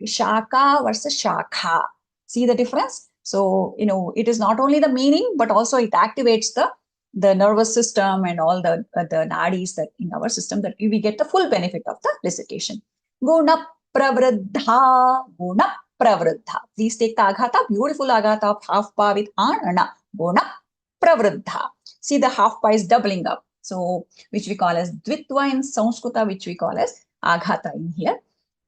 shaka versus shakha. See the difference? So, it is not only the meaning, but also it activates the nervous system and all the nadis that in our system, that we get the full benefit of the recitation. Guna pravruddha. Please take the aghata, beautiful aghata of half pa with ana. Guna pravruddha. See, the half pa is doubling up. So, which we call as Dvitva in Sanskrita, which we call as Aghata in here.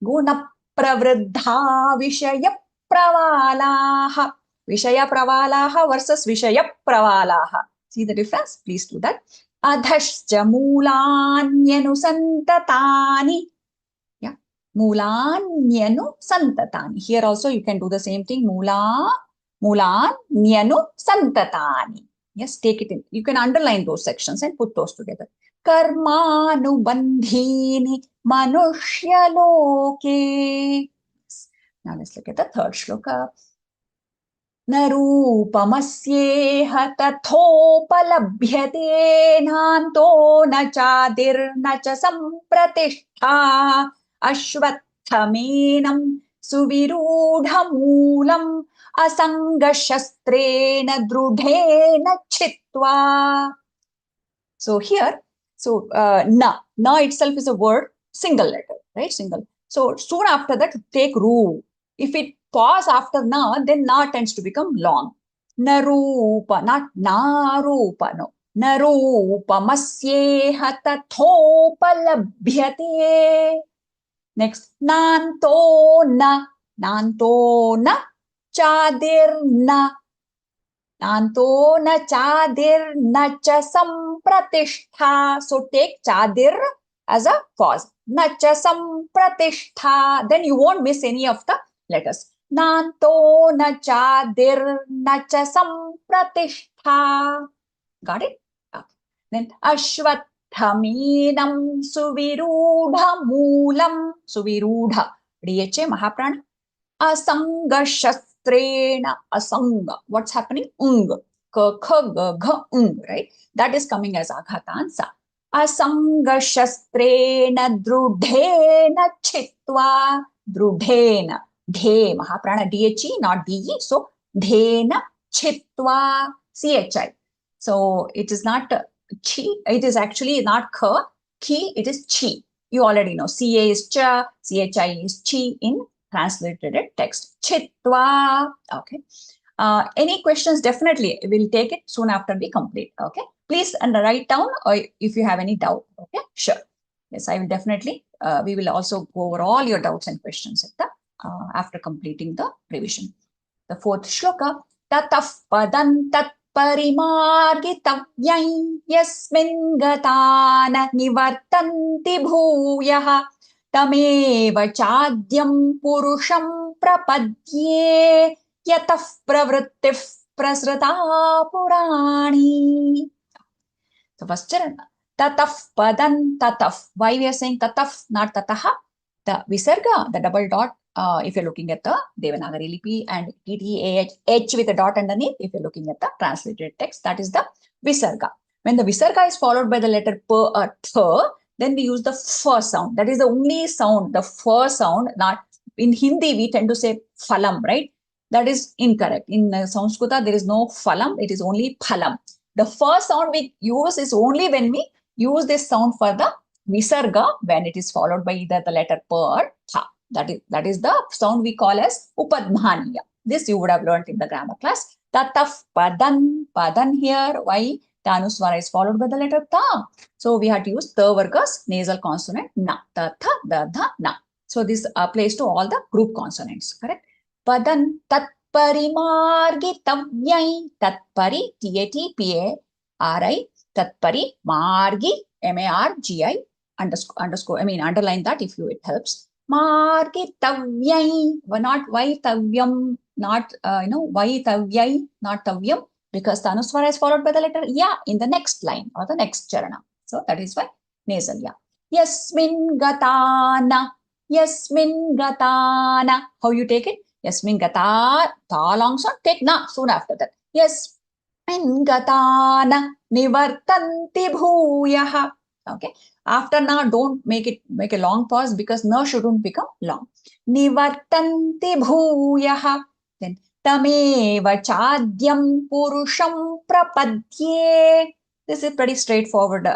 Guna pravriddha vishaya pravalaha. Vishaya pravalaha versus Vishaya pravalaha. See the difference? Please do that. Adhascha mulanyanu santatani. Yeah. Mulanyanu santatani. Here also you can do the same thing. Mulanyanu santatani. Yes, take it in. You can underline those sections and put those together. Karmanubandhini manushya-loke. Now let's look at the third shloka. Narupamasyeha tathopalabhyate nanto na chadir na cha sampratishtha ashvatthaменam suvirudhamulam asangashastrena drudhena chitva. So here, na itself is a word, single letter, right? Single. So soon after that, take ru. If it pause after na, then na tends to become long. Narupa, not narupa, no. Narupa masyeha tathopalabhyate. Next, nanto na chadirna. Nanto na chadir na cha sampratishtha. So take chadir as a pause. Na cha sampratishtha. Then you won't miss any of the letters. Nanto na chadir na cha sampratishtha. Got it? Okay. Then ashvatthaменam suvirudha-moolam. Suvirudha. DHA Mahaprana. Asangashastrena. Asanga. What's happening? Ung. Ka, kha, ga, gha, ung. Right? That is coming as aghata ansa. Asangashastrena drudhena chitva. Drudhena. Dhe. Mahaprana. DHE, not DE. So, dhena chitva. CHI. So, it is not chi. It is actually not kha. Ki. It is chi. You already know. CA is cha. CHI is chi in translated text. Chitva. Okay. Any questions? Definitely we'll take it soon after we complete. Okay. Please write down or if you have any doubt. Okay. Sure. Yes, I will definitely. We will also go over all your doubts and questions at the, after completing the revision. The fourth shloka. Tataf padan tat parimargitavyai yasmin gatana nivartanti bhuyaha. Tameva chadyam purusham prapadye yataf pravrittif prasrata purani. So first charana. Tataf padan tataf. Why we are saying tataf, not tataha? The visarga, the double dot, if you're looking at the Devanagari Lipi, and TTAH with a dot underneath, if you're looking at the translated text, that is the visarga. When the visarga is followed by the letter p or th, then we use the f sound. That is the only sound, the f sound. Not in Hindi, we tend to say phalam, right? That is incorrect. In Sanskrita, there is no phalam. It is only phalam. The first sound we use is only when we use this sound for the visarga, when it is followed by either the letter p or tha. That is the sound we call as upadmaniya. This you would have learned in the grammar class. Tataf padan. Padan here. Why? The anuswara is followed by the letter ta. So we had to use ta vargas nasal consonant na. Ta, tha, da, dha, na. So this applies to all the group consonants. Correct? Padan tat parimargitavyai. Tat pari, T-A-T-P-A-R-I. Tat pari margi, M-A-R-G-I. Underscore. I mean, underline that if it helps. Margitavyai. Not vaitavyam. Not, vaitavyai. Not tavyam. Because the anuswara is followed by the letter ya in the next line or the next charana. So that is why nasal ya. Yasmin gatana. Yasmin gatana. How you take it? Yasmin gata. Ta long sound. Take na soon after that. Yasmin gatana. Nivartanti bhuyaha. Okay. After na, don't make a long pause because na shouldn't become long. Nivartanti bhuyaha. Then Tameva chadyam purusham prapadye. This is pretty straightforward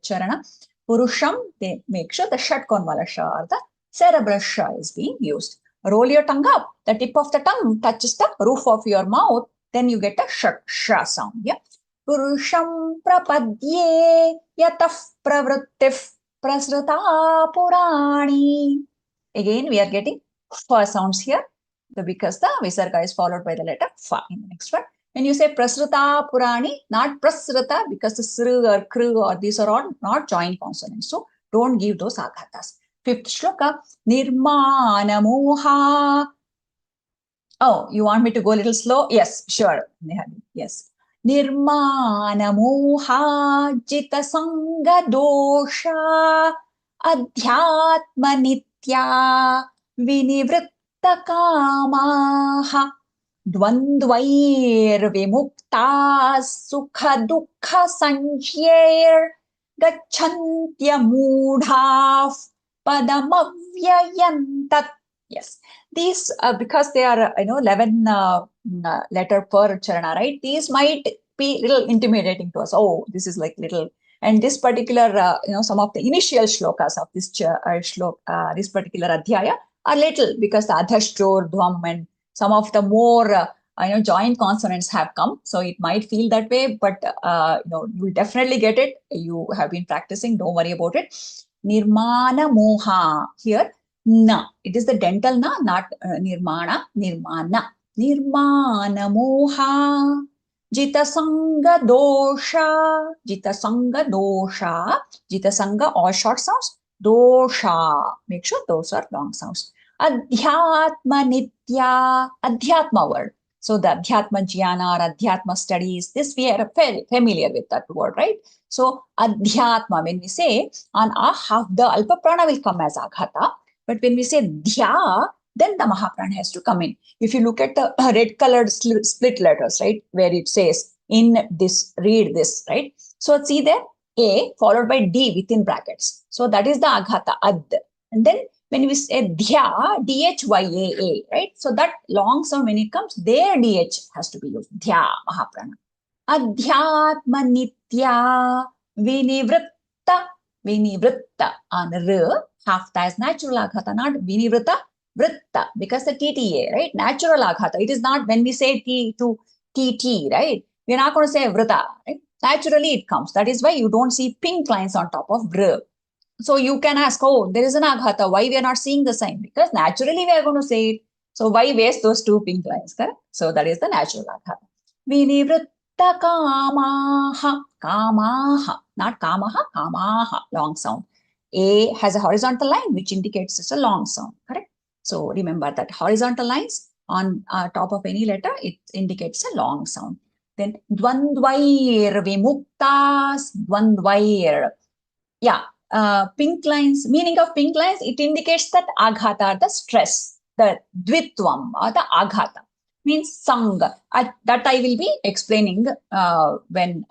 charana. Purusham, they make sure the shatkan wala sha or the cerebral sha is being used. Roll your tongue up. The tip of the tongue touches the roof of your mouth. Then you get a sha sound. Yeah. Purusham prapadye yatah pravrittif prasrita purani. Again, we are getting fa sounds here because the visarga is followed by the letter fa in the next one. When you say prasrita purani, not prasrita because the sru or kru or these are all not joint consonants. So don't give those aghatas. Fifth shloka, nirmana moha. Oh, you want me to go a little slow? Yes, sure. Yes. Nirmana moha jita sanga dosha adhyatma nitya vinivritta kamaha dvandvair vimukta sukha dukkha sanjyair gacchantya mudha padamavyayantat. Yes, these because they are 11 letter per charana, right? These might be little intimidating to us. Oh, this is like little, and this particular some of the initial shlokas of this this particular adhyaya are little because the adhashtor dvam and some of the more joint consonants have come, so it might feel that way, but you will definitely get it. You have been practicing, don't worry about it. Nirmana moha here. Na. It is the dental na, not nirmana, nirmana. Nirmana moha. Jita sanga dosha. Jita sanga dosha. Jita sanga, all short sounds. Dosha. Make sure those are long sounds. Adhyatma nitya. Adhyatma word. So the Adhyatma Jnana or Adhyatma studies, this we are very familiar with that word, right? So Adhyatma, when we say on a half, the Alpa Prana will come as Aghata. But when we say dhya, then the Mahaprana has to come in. If you look at the red colored split letters, right, where it says in this, read this, right? So see there, A followed by D within brackets. So that is the Aghata, Ad. And then when we say dhya, D-H-Y-A-A, right? So that long sound, when it comes, there D-H has to be used. Dhya, Mahaprana. Adhyatma nitya vinivritta. Vinivritta on R. Half that is natural aghata, not vinivritta, vritta, because the TTA, right? Natural aghata. It is not when we say T to TT, right? We're not going to say vrita, right? Naturally it comes. That is why you don't see pink lines on top of br. So you can ask, oh, there is an aghata. Why we are not seeing the sign? Because naturally we are going to say it. So why waste those two pink lines, correct? So that is the natural aghata. Vinivritta kamaha, kamaha, not kamaha, kamaha, long sound. A has a horizontal line, which indicates it's a long sound, correct? So remember that horizontal lines on top of any letter, it indicates a long sound. Then dvandvair vimuktas, dvandvair. Yeah, pink lines, meaning of pink lines, it indicates that aghata, the stress, the dvitvam or the aghata. Means sang. That I will be explaining when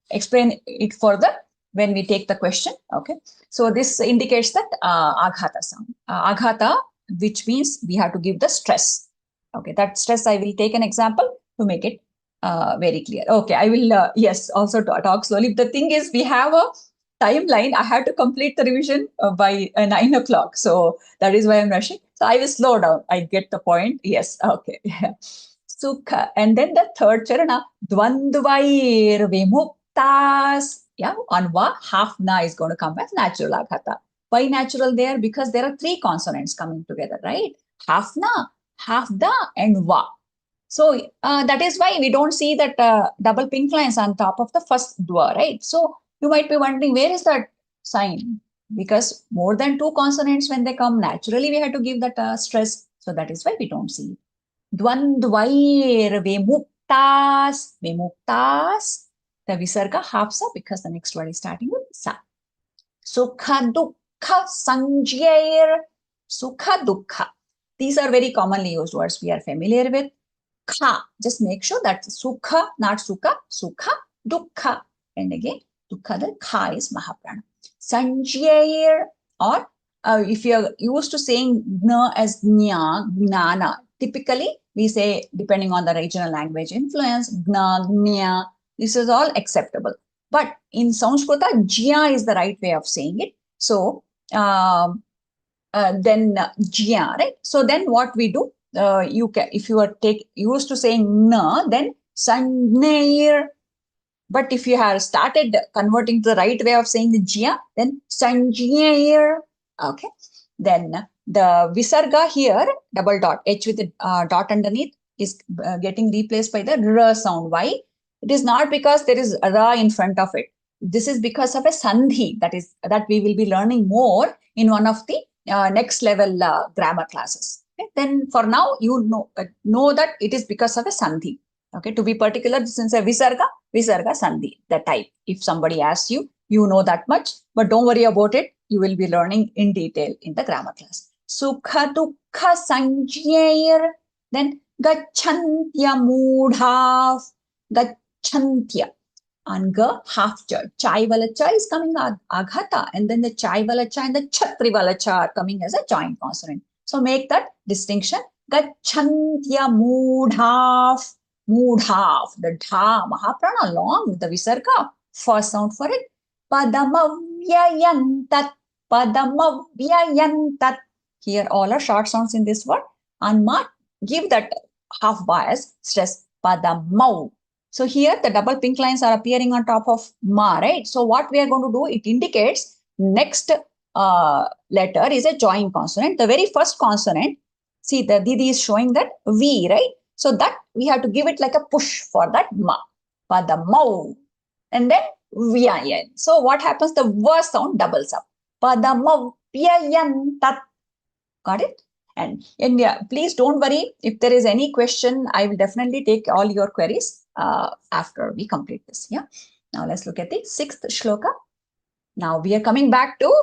explain it further when we take the question. Okay, so this indicates that aghata sound. Aghata, which means we have to give the stress. Okay, that stress I will take an example to make it very clear. Okay, I will yes also talk slowly. The thing is, we have a timeline. I have to complete the revision by 9 o'clock. So that is why I'm rushing. So I will slow down. I get the point. Yes. Okay. Sukha. And then the third charana, dvandvair vimuktas. Yeah, on va, half na is going to come as natural aghata. Why natural there? Because there are three consonants coming together, right? Half na, half da, and va. So that is why we don't see that double pink lines on top of the first dua, right? So you might be wondering, where is that sign? Because more than two consonants, when they come naturally, we have to give that stress. So that is why we don't see it. Dvandvair vimuktas, vimuktas. The visarga half sa because the next word is starting with sa. Sukha dukkha sanjyair. Sukha dukkha. These are very commonly used words we are familiar with. Kha. Just make sure that sukha, not sukha, sukha, dukkha. And again, dukkha, the kha is Mahaprana. Sanjyair, or if you are used to saying gna as nya, gnana, typically we say, depending on the regional language influence, gna, gnya, this is all acceptable. But in Sanskrita, jya is the right way of saying it. So then jya, right? So then what we do, you can, if you are used to saying na, then sanjnair, But if you have started converting to the right way of saying the jya, then sanjayir. Okay. Then the visarga here, double dot, H with a dot underneath, is getting replaced by the ra sound. Why? It is not because there is ra in front of it. This is because of a sandhi that we will be learning more in one of the next level grammar classes. Okay? Then for now, you know that it is because of a sandhi. Okay, to be particular, since a visarga sandhi, the type. If somebody asks you, you know that much, but don't worry about it. You will be learning in detail in the grammar class. Sukha dukha sanjayir, then gacchantya moodhav, gacchantya. And ga half cha. Chai wala cha is coming aghata, and then the chai wala cha and the chhatri wala cha are coming as a joint consonant. So make that distinction. Gacchantya moodhav. Moodhav, the dha, mahaprana, long, the visarga, first sound for it. Padamavyayantat, padamavyayantat. Here all are short sounds in this word. And ma, give that half bias, stress, padamav. So here the double pink lines are appearing on top of ma, right? So what we are going to do, it indicates next letter is a joint consonant. The very first consonant, see the Didi is showing that V, right? So that we have to give it like a push for that ma, padamau, and then vyayan. So what happens? The v sound doubles up. Padamav vyayan tat. Got it? And yeah, please don't worry. If there is any question, I will definitely take all your queries after we complete this. Yeah. Now let's look at the sixth shloka. Now we are coming back to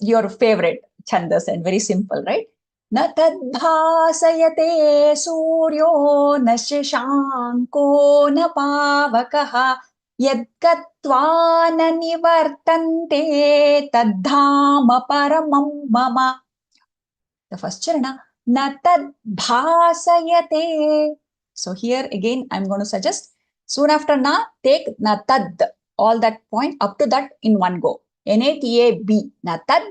your favorite chandas, and very simple, right? न तद्भासयते सूर्यो न शशाङ्को न पावकः यद्गत्वा न निवर्तन्ते तद्धाम परमं मम. The first charana, na tadbhasayate. So here again, I'm going to suggest, soon after na, take na tad, all that point up to that in one go. N-A-T-A-B, na tad,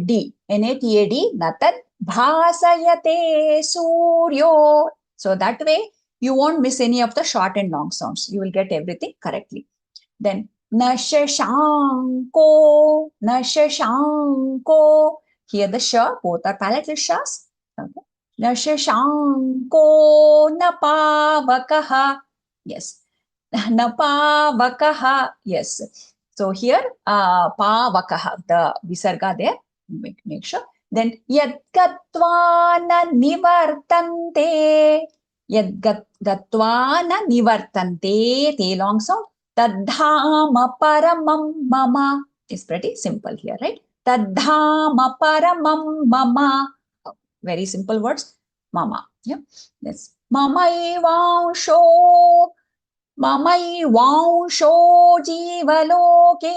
D, N-A-T-A-D, na tad bhasayate suryo. So that way, you won't miss any of the short and long sounds. You will get everything correctly. Then, na shashanko, na shashanko. Here the sha, both are palatal shas. Okay. Na shashanko na pavakaha. Yes. Na pavakaha. Yes. So here, pavakaha, the visarga there. Make sure. Then, yadgatva na nivartante. Yadgatva na nivartante. Te long sound. Tadhama paramam mama. It's pretty simple here, right? Tadhama paramam mama. Very simple words. Mama. Yeah. That's mamaivansho. Mamaivansho jivaloke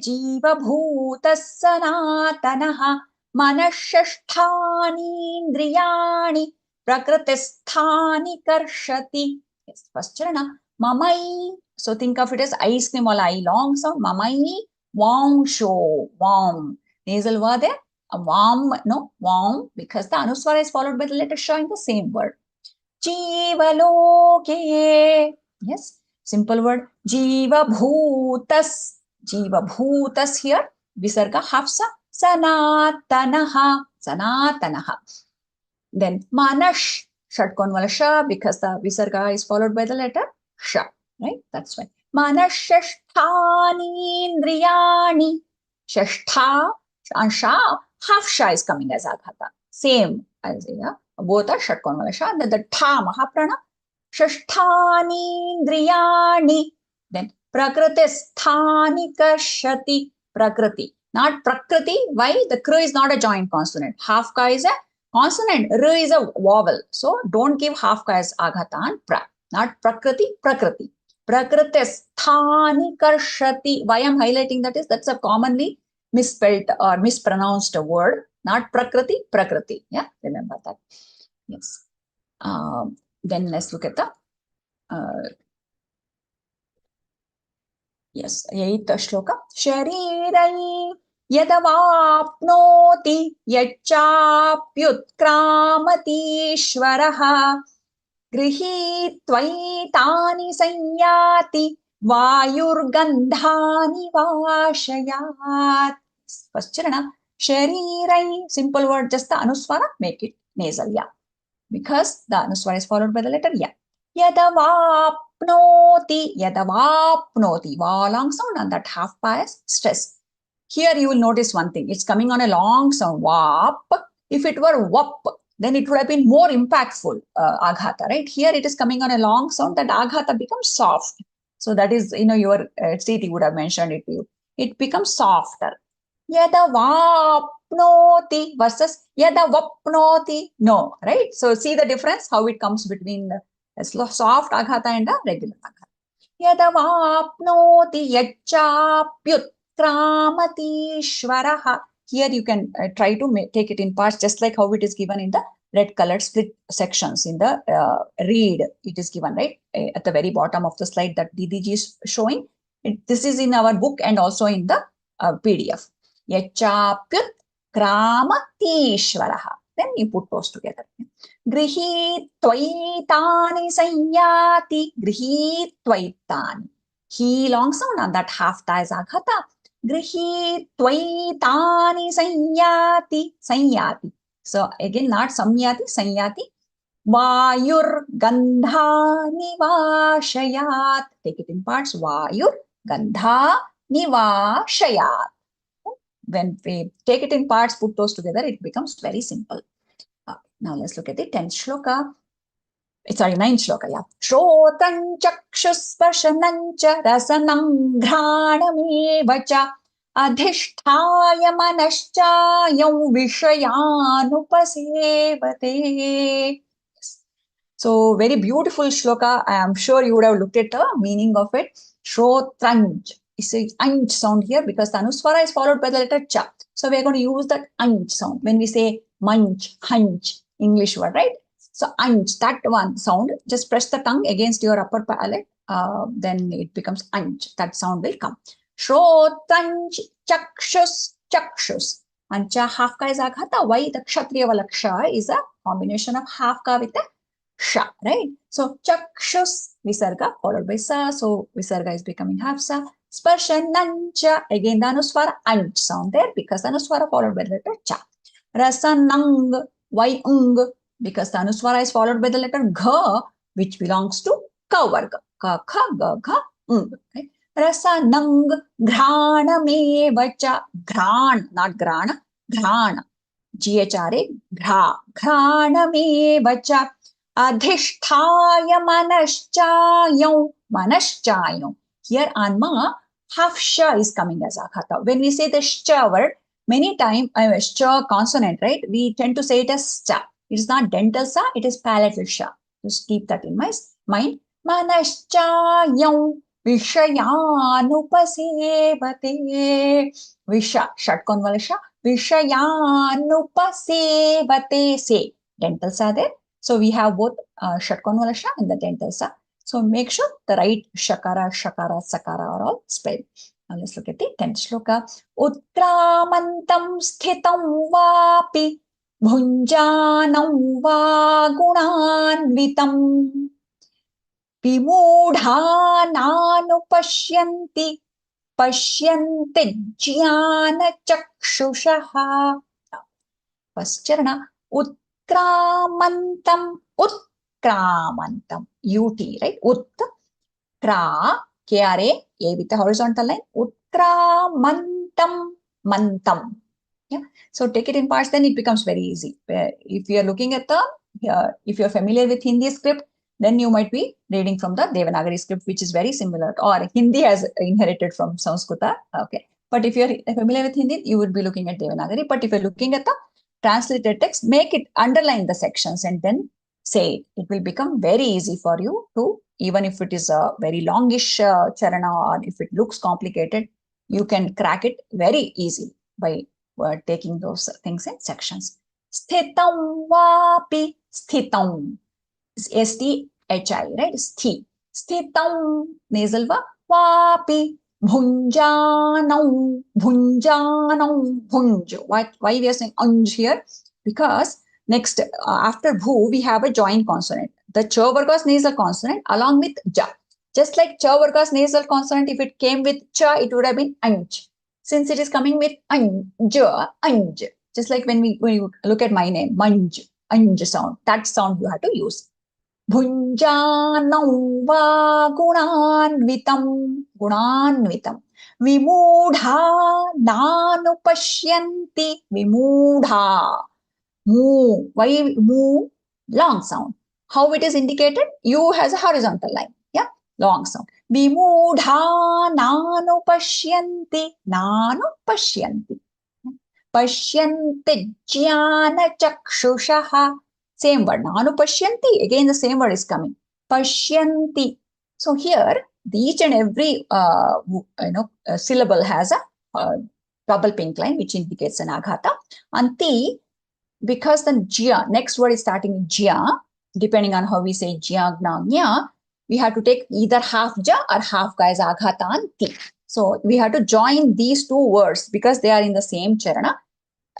jivabhutas sanatanaha manashashthani indriyani prakritisthani karshati. Yes, first charana. Mamai. So think of it as ice cream wala I long sound. Mamai vansho. Vam. Nasal va there. A vam, no, vam, because the anuswara is followed by the letter sh in the same word. Jivaloke. Yes, simple word. Jiva bhutas. Jiva bhutas here. Visarga hafsa. Sanatanaha. Sanatanaha. Then manash. Shatkon wala sha, because the visarga is followed by the letter sha. Right? That's why. Manashashthani indriyani. Shashtha and sha. Half sha is coming as aghata. Same as both are shatkon wala sha. The tha mahaprana. Shashthani indriyani. Then prakritisthani karshati. Prakriti. Not prakriti. Why? The kr is not a joint consonant. Half ka is a consonant. R is a vowel. So don't give half ka as aghata and pra. Not prakriti, prakriti. Prakritisthani karshati. Why I'm highlighting that is, that's a commonly misspelled or mispronounced word. Not prakriti, prakriti. Yeah, remember that. Yes. Then let's look at the yes, 8th shloka. Sharirai yadavapnoti yachapyutkramati shvaraha गृहीत्वैतानि संयाति वायुर्गन्धानि वाशयात्. First charana, sharirai, simple word, just the anuswara, make it nasal, yeah. Because the anuswara is followed by the letter ya. Yadavapnoti, yadavapnoti, va long sound and that half pa is stress. Here you will notice one thing, it's coming on a long sound, vap. If it were wap, then it would have been more impactful, aghata, right? Here it is coming on a long sound, that aghata becomes soft. So that is, your Sriti would have mentioned it to you. It becomes softer. Yadavapnoti versus yadavapnoti. No, right? So see the difference, how it comes between the soft aghata and the regular aghata. Yadavapnoti yachapyutkramati. Here you can try to take it in parts, just like how it is given in the red colored split sections in the read. It is given, right? At the very bottom of the slide that DDG is showing. This is in our book and also in the PDF. Yachapyut kramatishvaraha. Then you put those together. Grihitvaitani sanyati. Grihitvaitani. He long sound on that half ta is aghata. Grihitvaitani sanyati. Sanyati. So again, not samyati, sanyati. Vayur gandha nivashayat. Take it in parts. Vayur gandha nivashayat. When we take it in parts, put those together, it becomes very simple. Now let's look at the 10th shloka. Sorry, 9th shloka, yeah. Shrotan chakshusparshanam cha rasanam ghranam cha adhishthaya manaschayam vishayanupasevate. So very beautiful shloka. I am sure you would have looked at the meaning of it. Shrotranj. It's a anj sound here because the anuswara is followed by the letter cha. So we are going to use that anj sound when we say munch, hunch, English word, right? So anj, that one sound, just press the tongue against your upper palate, then it becomes anj. That sound will come. Shrotanj chakshus, chakshus. Ancha half ka is aghata. Why the kshatriya valaksha is a combination of half ka with a sha, right? So chakshus visarga followed by sa. So visarga is becoming half sa. Sparshanancha, again the anuswara anch sound there because the anuswara followed by the letter cha. Rasanang, why ung? Because the anuswara is followed by the letter gha, which belongs to ka varga. Ka, kha, ga, gha, ung. Right? Rasanang ghraname Ghran, not grana, ghrana. GHRA, ghra. Ghraname adhishthaya manaschayam. Manaschayam. Here anma, half sha is coming as aghata. When we say the sha word, many times, sha consonant, right? We tend to say it as cha. It is not dental sa, it is palatal sha. Just keep that in mind. Manaschayam vishayanupasevate. Visha, shatkon wala sha. Vishayanupasevate. Say, dental sa there. So we have both shatkon wala sha and the dental sa. So make sure the right shakara, shakara, sakara are all spelled. Now let's look at the 10th shloka. Utkramantam sthitam vapi bhunjanam va gunanvitam vimudhananupashyanti pashyanti jnana chakshushaha. First charana. Utkramantam. Utkramantam. UT, right? Utkra, KRA, A with the horizontal line. Utkramantam, mantam. Yeah. So take it in parts, then it becomes very easy. If you are looking at the, if you are familiar with Hindi script, then you might be reading from the Devanagari script, which is very similar, or Hindi has inherited from Sanskrita. Okay. But if you are familiar with Hindi, you would be looking at Devanagari. But if you are looking at the translated text, make it underline the sections and then say it. It will become very easy for you to, even if it is a very longish charana or if it looks complicated, you can crack it very easily by taking those things in sections. Sthitam vapi. Sthitam. S-T-H-I, right? Sthi. Sthitam. Nasal va. Vapi. Bhunjanam. Bhunjanam. Bhunj. Why we are saying anj here? Because next, after bhu, we have a joint consonant. the cha vargas nasal consonant along with ja. Just like cha vargas nasal consonant, if it came with cha, it would have been anj. Since it is coming with anj. Just like when you look at my name, manj, anj sound. That sound you have to use. Bhunjanam va gunanvitam. Vimudha nanupashyanti. Vimudha. Mu. Why mu? Long sound. How it is indicated? U has a horizontal line. Yeah, long sound. Vimudha nanupashyanti. Nanupashyanti. Pashyanti jnana chakshushaha. Same word. Nanupashyanti. Again, the same word is coming. Pashyanti. So here, each and every syllable has a double pink line, which indicates an aghata. Anti, because the jya, next word is starting with jya, depending on how we say jya, gna, nya, we have to take either half ja or half ga as aghata anti. So we have to join these two words because they are in the same charana.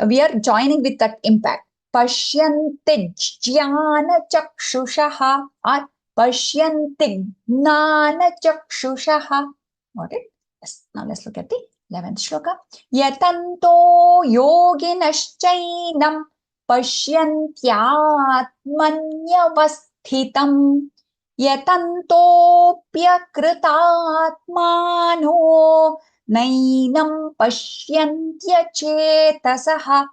We are joining with that impact. Pashyanti jnana chakshushaha or Pashyanti gnana chakshushaha. Got it? Yes. Now let's look at the 11th shloka. Yatanto yoginaschainam pasyantyatmanyavasthitam yatantopyakritatmano nainam pasyantyachetasaha.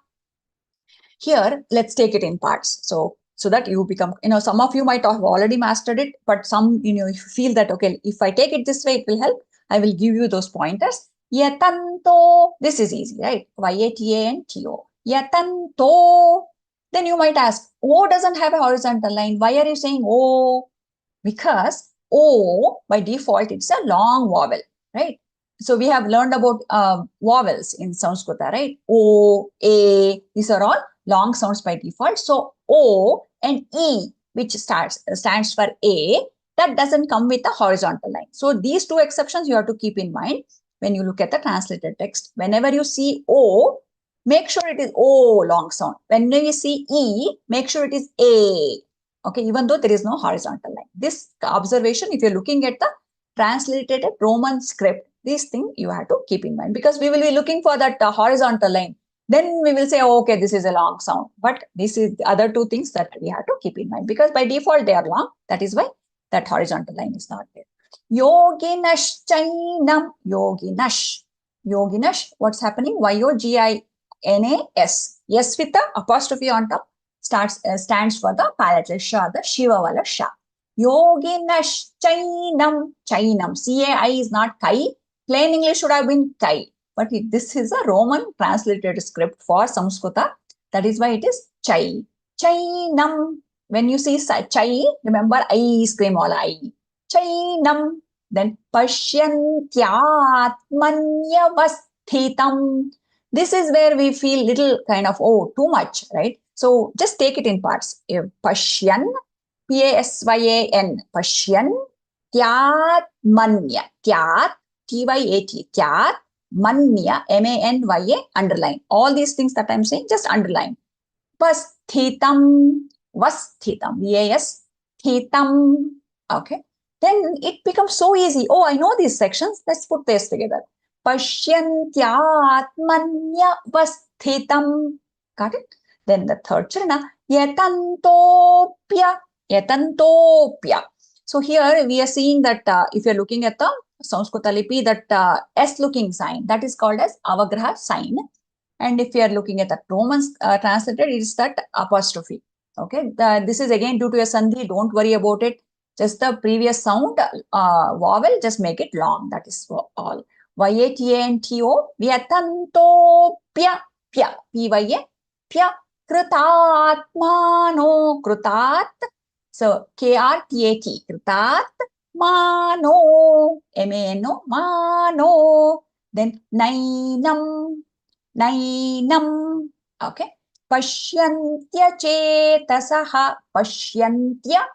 Here, let's take it in parts. So that you become, some of you might have already mastered it, but some, if you feel that, okay, if I take it this way, it will help, I will give you those pointers. Yatanto, this is easy, right? Y-A-T-A-N-T-O. Yatanto. Then you might ask, O doesn't have a horizontal line. Why are you saying O? Because O, by default, it's a long vowel, right? So we have learned about vowels in Sanskrita, right? O, A, these are all long sounds by default. So O and E, which stands for A, that doesn't come with a horizontal line. So these two exceptions you have to keep in mind when you look at the translated text. Whenever you see O, make sure it is O long sound. Whenever you see E, make sure it is A. Okay, even though there is no horizontal line. This observation, if you're looking at the translated Roman script, this thing you have to keep in mind because we will be looking for that horizontal line. Then we will say, oh, okay, this is a long sound. But this is the other two things that we have to keep in mind because by default they are long. That is why that horizontal line is not there. Yoginash chainam. Yoginash. Yoginash. What's happening? Y-O-G-I-N-A-S. Yes with the apostrophe on top stands for the palatal sha, the Shiva wala sha. Yoginash chainam. Chainam. C-A-I is not kai. Plain English should have been kai. But this is a Roman translated script for Samskrita. That is why it is chai. Chainam. When you see chai, remember ice cream wala I. Chainam. Then pasyantyatmanyavasthitam. This is where we feel little kind of, oh, too much, right? So just take it in parts. Pashyan, P-A-S-Y-A-N, Pashyan, tyatmanya, tyat, T-Y-A-T, tyat, manya, M-A-N-Y-A, underline. All these things that I'm saying, just underline. Vasthitam, vasthitam, V-A-S, thitam. Okay. Then it becomes so easy. Oh, I know these sections. Let's put this together. Pashyantyatmanya vasthitam. Got it? Then the third charana, yatantopya, yatantopya. So here we are seeing that if you're looking at the Sanskrita Lipi, that S-looking sign, that is called as avagraha sign. And if you are looking at the Roman translated, it is that apostrophe. Okay, this is again due to a sandhi. Don't worry about it. Just the previous sound vowel, just make it long. That is all. Y-A-T-A-N-T-O, vyatantopya, pya, P-Y-A, pya, kritatmano, kritat. So K-R-T-A-T, kritat, mano, M-A-N-O, mano. Then nainam, nainam. Okay. Pashyantya chetasaha, pashyantya,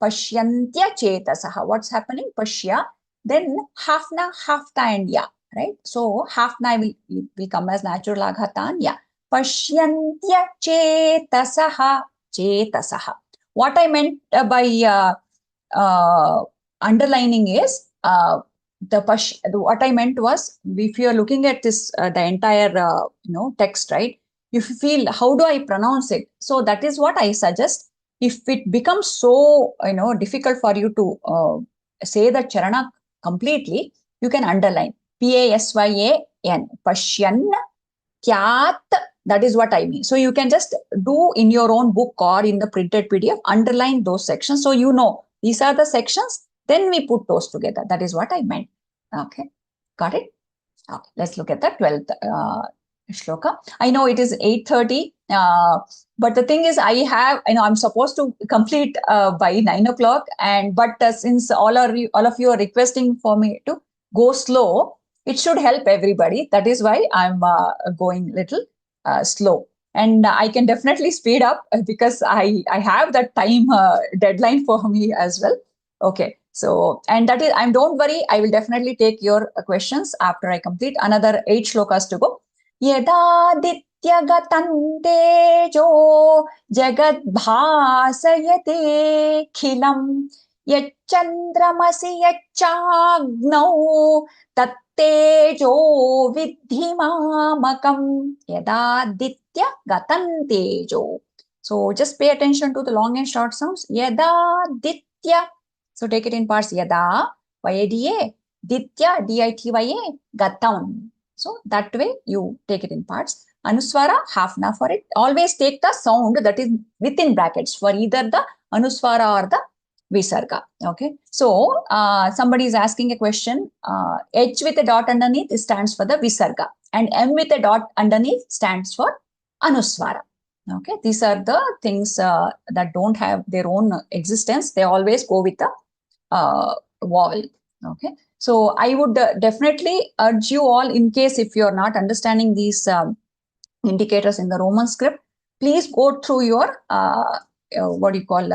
pashyantya chetasaha. What's happening? Pashya. Then hafna, hafta and ya, right? So hafna will come as natural aghata and ya. Pashyantya chetasaha, chetasaha. What I meant by underlining is what I meant was, if you are looking at this the entire text, right? If you feel, how do I pronounce it? So that is what I suggest. If it becomes so difficult for you to say the charana completely, you can underline PASYAN, Pashyan, Kyat. That is what I mean. So you can just do in your own book or in the printed PDF, underline those sections. So you know these are the sections, then we put those together. That is what I meant. Okay, got it? Okay, let's look at the 12th shloka. I know it is 8:30, but the thing is, I'm supposed to complete by 9 o'clock, but since all of you are requesting for me to go slow, it should help everybody. That is why I'm going little slow. And I can definitely speed up because I have that time deadline for me as well. Okay. So, and that is, don't worry, I will definitely take your questions after I complete another 8 shlokas to go. Yadaditya tejo jagad bhasayate khilam yachandramasi yachagnau tattejo vidhimamakam yadaditya tejo. So just pay attention to the long and short sounds. Yadaditya. So take it in parts. Yada, Yada, Ditya, Ditya, Gatam. So that way you take it in parts. Anuswara, half na for it. Always take the sound that is within brackets for either the Anuswara or the Visarga. Okay. So somebody is asking a question. H with a dot underneath stands for the Visarga, and M with a dot underneath stands for Anuswara. Okay. These are the things that don't have their own existence. They always go with the vowel. Okay. So I would definitely urge you all, in case if you are not understanding these indicators in the Roman script, please go through your what do you call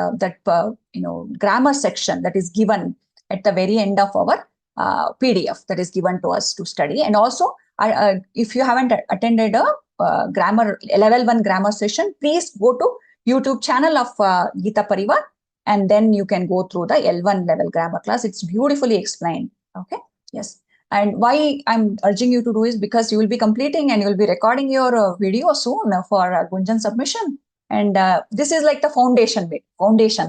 grammar section that is given at the very end of our PDF that is given to us to study. And also, if you haven't attended a grammar level 1 grammar session, please go to YouTube channel of Geeta Pariwar, and then you can go through the L1 level grammar class. It's beautifully explained. Okay. Yes. And why I'm urging you to do is because you will be completing and you will be recording your video soon for Gunajn submission. And this is like the foundation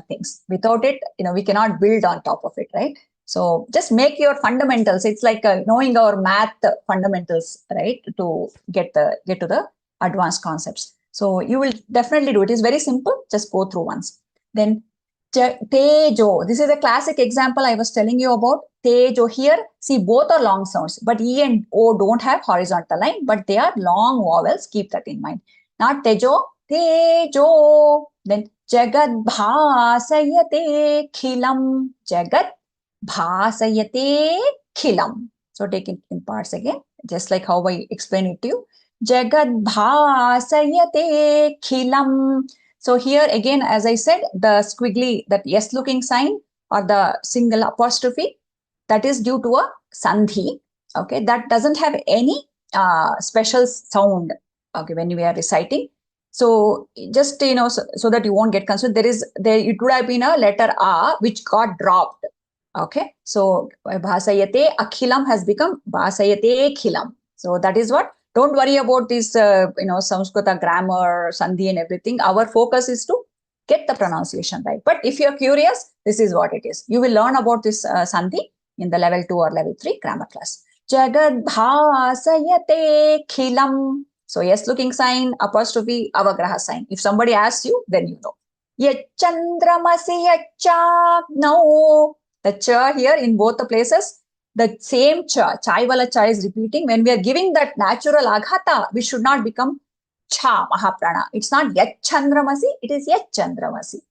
things. Without it, we cannot build on top of it, right? So just make your fundamentals. It's like knowing our math fundamentals, right? To get to the advanced concepts. So you will definitely do it. It's very simple. Just go through once. Then Tejo. This is a classic example I was telling you about. Tejo here. See, both are long sounds, but E and O don't have horizontal line, but they are long vowels. Keep that in mind. Not Tejo. Tejo. Then Jagad bhasayate khilam. Jagad bhasayate khilam. So take it in parts again, just like how I explain it to you. Jagad bhasayate khilam. So here again, as I said, the squiggly, that yes looking sign or the single apostrophe, that is due to a sandhi. Okay, that doesn't have any special sound. Okay, when we are reciting. So just so that you won't get confused, it would have been a letter A which got dropped. Okay, so bhasayate akhilam has become bhasayate khilam. So that is what. Don't worry about this, Samskrita grammar, sandhi and everything. Our focus is to get the pronunciation right. But if you're curious, this is what it is. You will learn about this sandhi in the level 2 or level 3 grammar class. Jagad bhasayate khilam. So yes looking sign, apostrophe, avagraha sign. If somebody asks you, then you know. Yachandramasi yachagno. The cha here in both the places, the same cha, chai wala cha is repeating. When we are giving that natural aghata, we should not become cha, mahaprana. It's not yachandramasi, it is yachandramasi.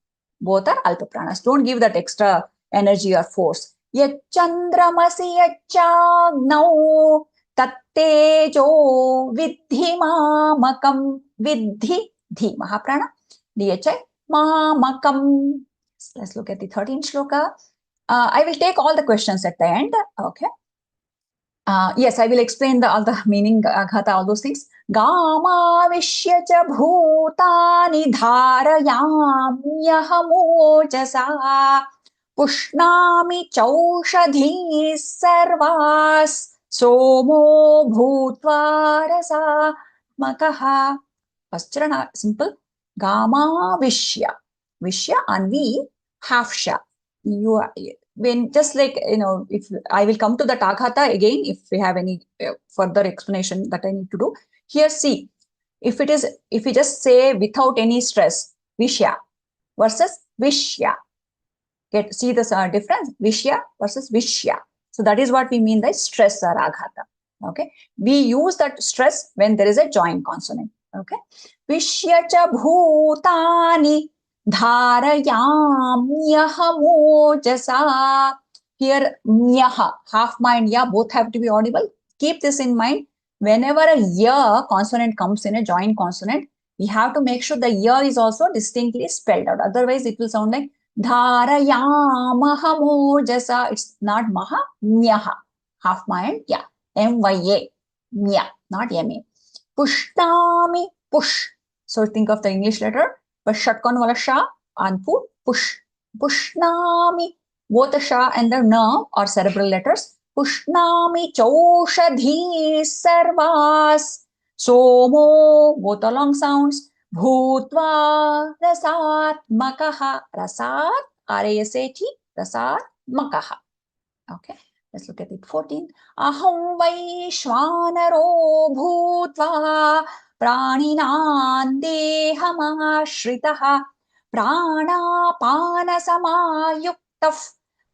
Both are alpa pranas. Don't give that extra energy or force. Yachandramasi yachagno tattejo vidhi mamakam. Vidhi, dhi, mahaprana. Dhi, mamakam. Let's look at the 13th shloka. I will take all the questions at the end. Okay. Yes, I will explain all the meaning, Ghata, all those things. Gamavishya cha bhutani dharayamyahmojasa pushnami chaushadhi sarvas somo bhutva rasa makaha. First charana, simple. Gamavishya. Vishya and we, half-sha. You are, when just like, if I will come to the Taghata again, if we have any further explanation that I need to do. Here, see, if we just say without any stress, Vishya versus Vishya. See the difference? Vishya versus Vishya. So that is what we mean by stress or Aghata. Okay. We use that stress when there is a joint consonant. Okay. Vishya cha bhutani dharayamyahmojasa. Here, nyaha, half ma and ya, both have to be audible. Keep this in mind. Whenever a ya consonant comes in a joint consonant, we have to make sure the ya is also distinctly spelled out. Otherwise, it will sound like dharayamahmojasa. It's not maha, nyaha. Half ma and ya. M-Y-A. Nya, not M-A. Pushnami, push. So think of the English letter. But shatkan wala sha and pu, push. Pushnami. Both the sha and the na are cerebral letters. Pushnami chaushadhi sarvas. Somo, both are long sounds. Bhutva rasat makaha. Rasat, R-A-S-A-T, rasat makaha. Okay, let's look at it. 14. Aham vaishvanaro bhutva praninan dehamashritaha pranapanasamayuktaf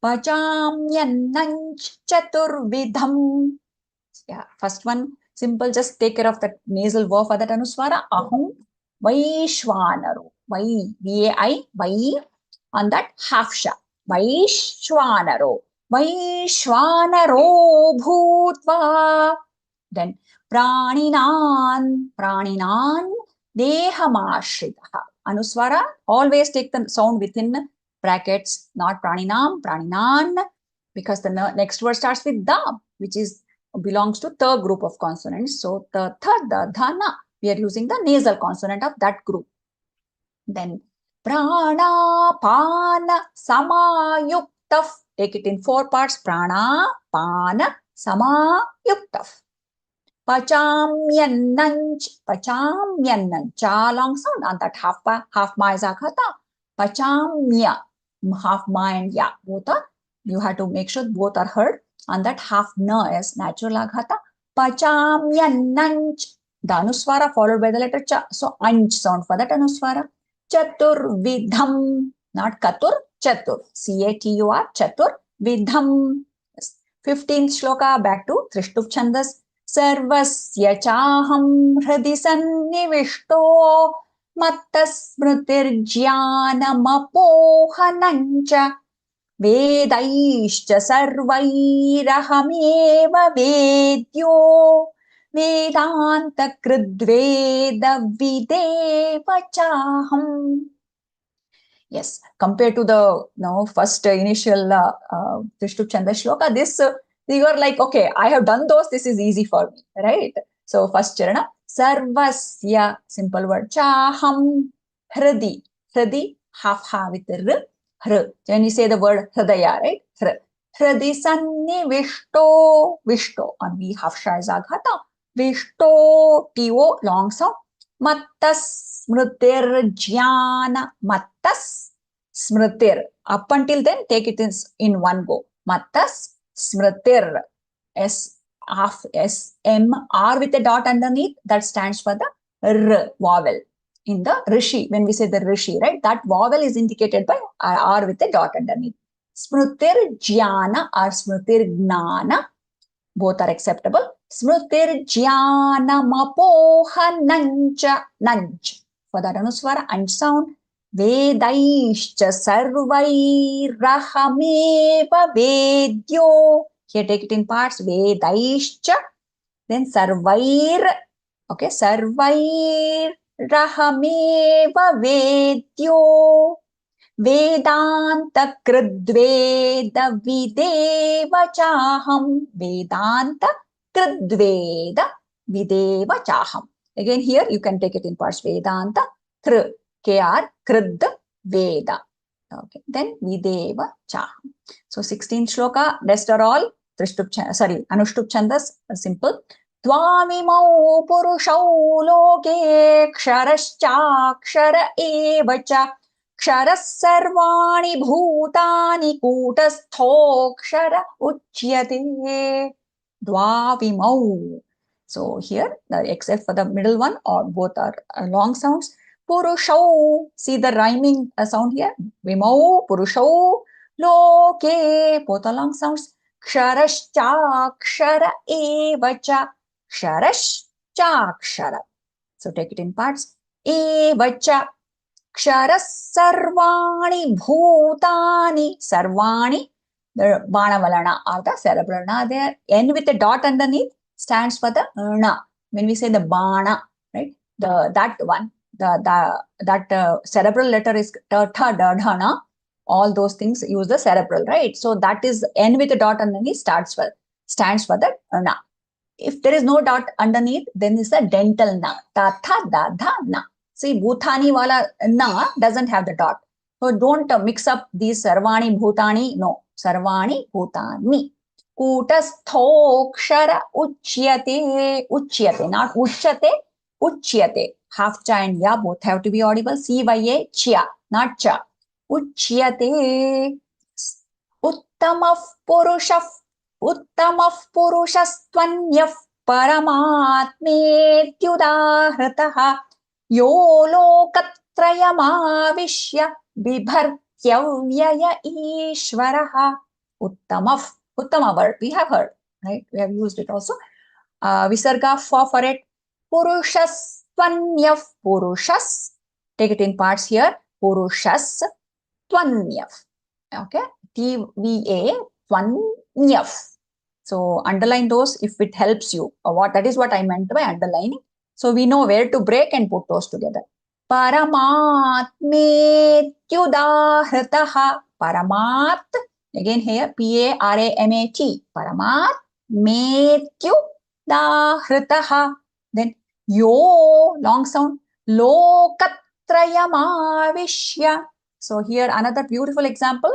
pachamyannanch chaturvidham. Yeah, first one, simple, just take care of that nasal verb for that anuswara. Aham vaishvanaro. Vai, V-A-I, vai, on that half sha. Vaishvanaro. Vaishvanaro bhutva. Then praninan, praninan dehamashritaha. Anuswara, always take the sound within brackets, not praninam, praninan, because the next word starts with da, which belongs to the group of consonants. So the dha, na, we are using the nasal consonant of that group. Then prana, pana, samayuktaf. Take it in 4 parts. Prana, pana, samayuktaf. Pachamyannanch, pachamyannan. Cha long sound on that half ma is aghata. Pachamya, half ma and ya. Both are, you have to make sure both are heard. On that half na is natural aghata. Pachamyannanch. The anuswara followed by the letter cha. So anch sound for that anuswara. Chaturvidham, not katur, chatur. C-A-T-U-R, chatur vidham. 15th shloka, back to Trishtup Chandas. Sarvasya chaham hradi sannivishto mattasmritirjyanamapohanancha vedaishcha sarvairahameva vedyo Vedanta kridveda videva chaham. Yes, compared to the first initial Trishtup Chanda shloka, this you are like, okay, I have done those, this is easy for me, right? So first charana, sarvasya, simple word, chaham, hradi, hradi, half ha with the hr. When you say the word hridaya, right? Hr. Hradi sannivishto, vishto, on V half sha is aghata. Vishto, T-O, long sound. Mattas smritir jnana. Mattas smritir. Up until then, take it in one go. Mattas smritir. S-M-R with a dot underneath. That stands for the R vowel. In the Rishi, when we say the Rishi, right? That vowel is indicated by R with a dot underneath. Smritir jnana or smritir gnana. Both are acceptable. Smritir jnanamapohanancha, nanch. For that anuswara, anch sound. Vedaishcha sarvairahameva vedyo. Here take it in parts. Vedaishcha. Then sarvair. Okay, sarvairahameva vedyo. Vedanta kridveda videva chaham. Vedanta Kridveda Videva Chaham. Again, here you can take it in parts. Vedanta, Kr, Kr, Krid, Veda. Okay, then Videva Chaham. So 16 shloka, rest are all Anushtup Chandas, simple. Tvamimau purushau loke ksharashchakshara evacha ksharas sarvani bhutani kutasthokkshara uchyate. Dvavimau. So here, except for the middle one, or both are long sounds. Purushau. See the rhyming sound here. Vimau, purushau, loke. Both are long sounds. Ksharashchakshara evacha. Ksharashchakshara. So take it in parts. Evacha. Ksharas sarvani bhutani. Sarvani. The Banavalana or the cerebral na there. N with a dot underneath stands for the na. When we say the Bana, right? That one, that cerebral letter is ta, tha, da, dha, na. All those things use the cerebral, right? So that is N with a dot underneath stands for the na. If there is no dot underneath, then it's a dental na. Ta, tha, da, dha, na. See, Bhutani wala na doesn't have the dot. So don't mix up these Sarvani, Bhutani. No. Sarvani Bhutani. Kutasthokkshara uchyate. Uchyate, not uchyate, uchyate. Half cha and ya both have to be audible. C-Y-A, chia, not cha. Uchyate. Uttamah purushastvanyah paramatmetyudahritah yo lokatrayamavishya bibhartyavyaya ishvaraha. Uttama word we have heard, right? We have used it also. Visarga for it. Purushastvanyah. Purushas. Take it in parts here. Purushas tvanyah. Okay. TVA tvanyah. So underline those if it helps you. That is what I meant by underlining. So we know where to break and put those together. Paramatmetyudahritah. Paramat. Again here, P-A-R-A-M-A-T. Paramatmetyudahritah. Then yo, long sound. Lokatrayamavishya. So here another beautiful example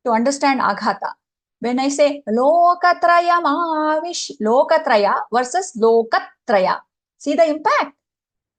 to understand Aghata. When I say Lokatraya versus Lokatraya. See the impact?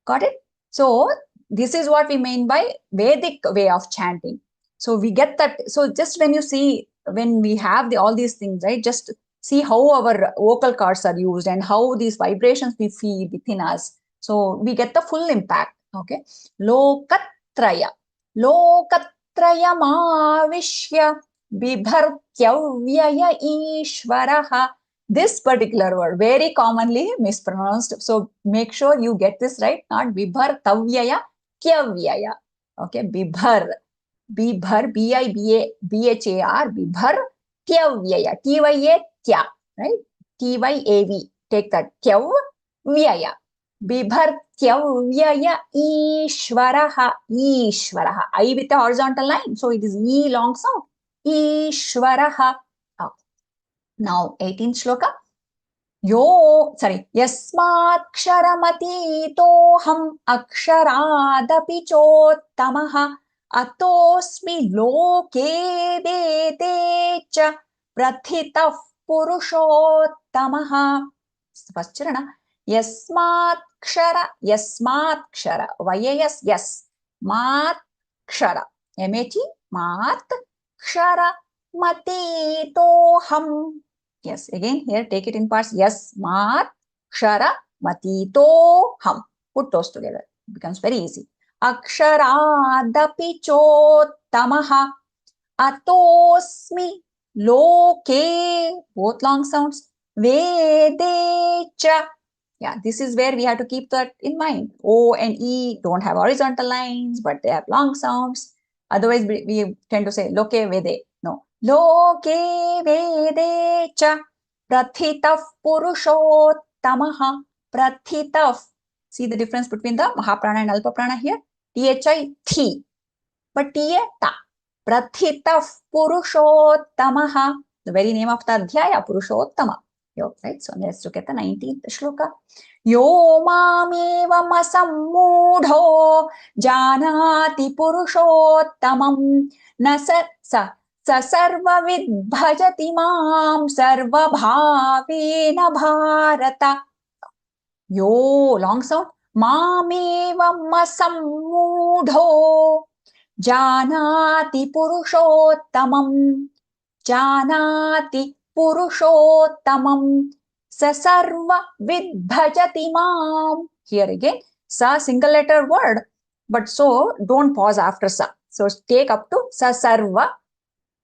Got it? So this is what we mean by Vedic way of chanting. So we get that. So just when you see, when we have all these things, right? Just see how our vocal cords are used and how these vibrations we feel within us. So we get the full impact. Okay. Lokatraya. Lokatrayamavishya bibhartyavyaya ishvaraha. This particular word, very commonly mispronounced. So make sure you get this right. Not bibhartavyaya, kyavyaya. Okay, bibhar. Bibhar, B-I-B-A-B-H-A-R, bibhar, tyavyaya. T-Y-A, tya, right? T-Y-A-V. Take that. Tyavyaya. Bibhartyavyaya ishvaraha. Ishvaraha. I with the horizontal line. So it is E long sound. Ishvaraha. Now 18th shloka. Yasmaksharamati aksharaadapi chottamaha atosmi loke vede cha prathitah purushottamaha. First charana. Yasmatkshara. Y-A-S, yes. Matkshara. M-A-T. Matkshara. Matitoham. Yes, again here take it in parts. Yes, mat, kshara, matitoham. Put those together. It becomes very easy. Aksharadapi chottamaha atosmi loke. Both long sounds. Vedecha. Yeah, this is where we have to keep that in mind. O and E don't have horizontal lines, but they have long sounds. Otherwise, we tend to say loke vede. No. Loke vede cha prathitah purushottamaha. Prathitah. See the difference between the Mahaprana and Alpa Prana here? Thi, thi. But ta. Prathitah purushottamaha. The very name of the Adhyaya, Purushottama. right? So let's look at the 19th shloka. Yo mamevamasammudho janati purushottamam na sa sarvavid bhajati mam sarvabhavena bharata. Yo, long sound. Mamevamasammudho janati purushottamam janati purushottamam sa sarva vidbhajati mam. Here again, sa single letter word, but so don't pause after sa. So take up to sa sarva,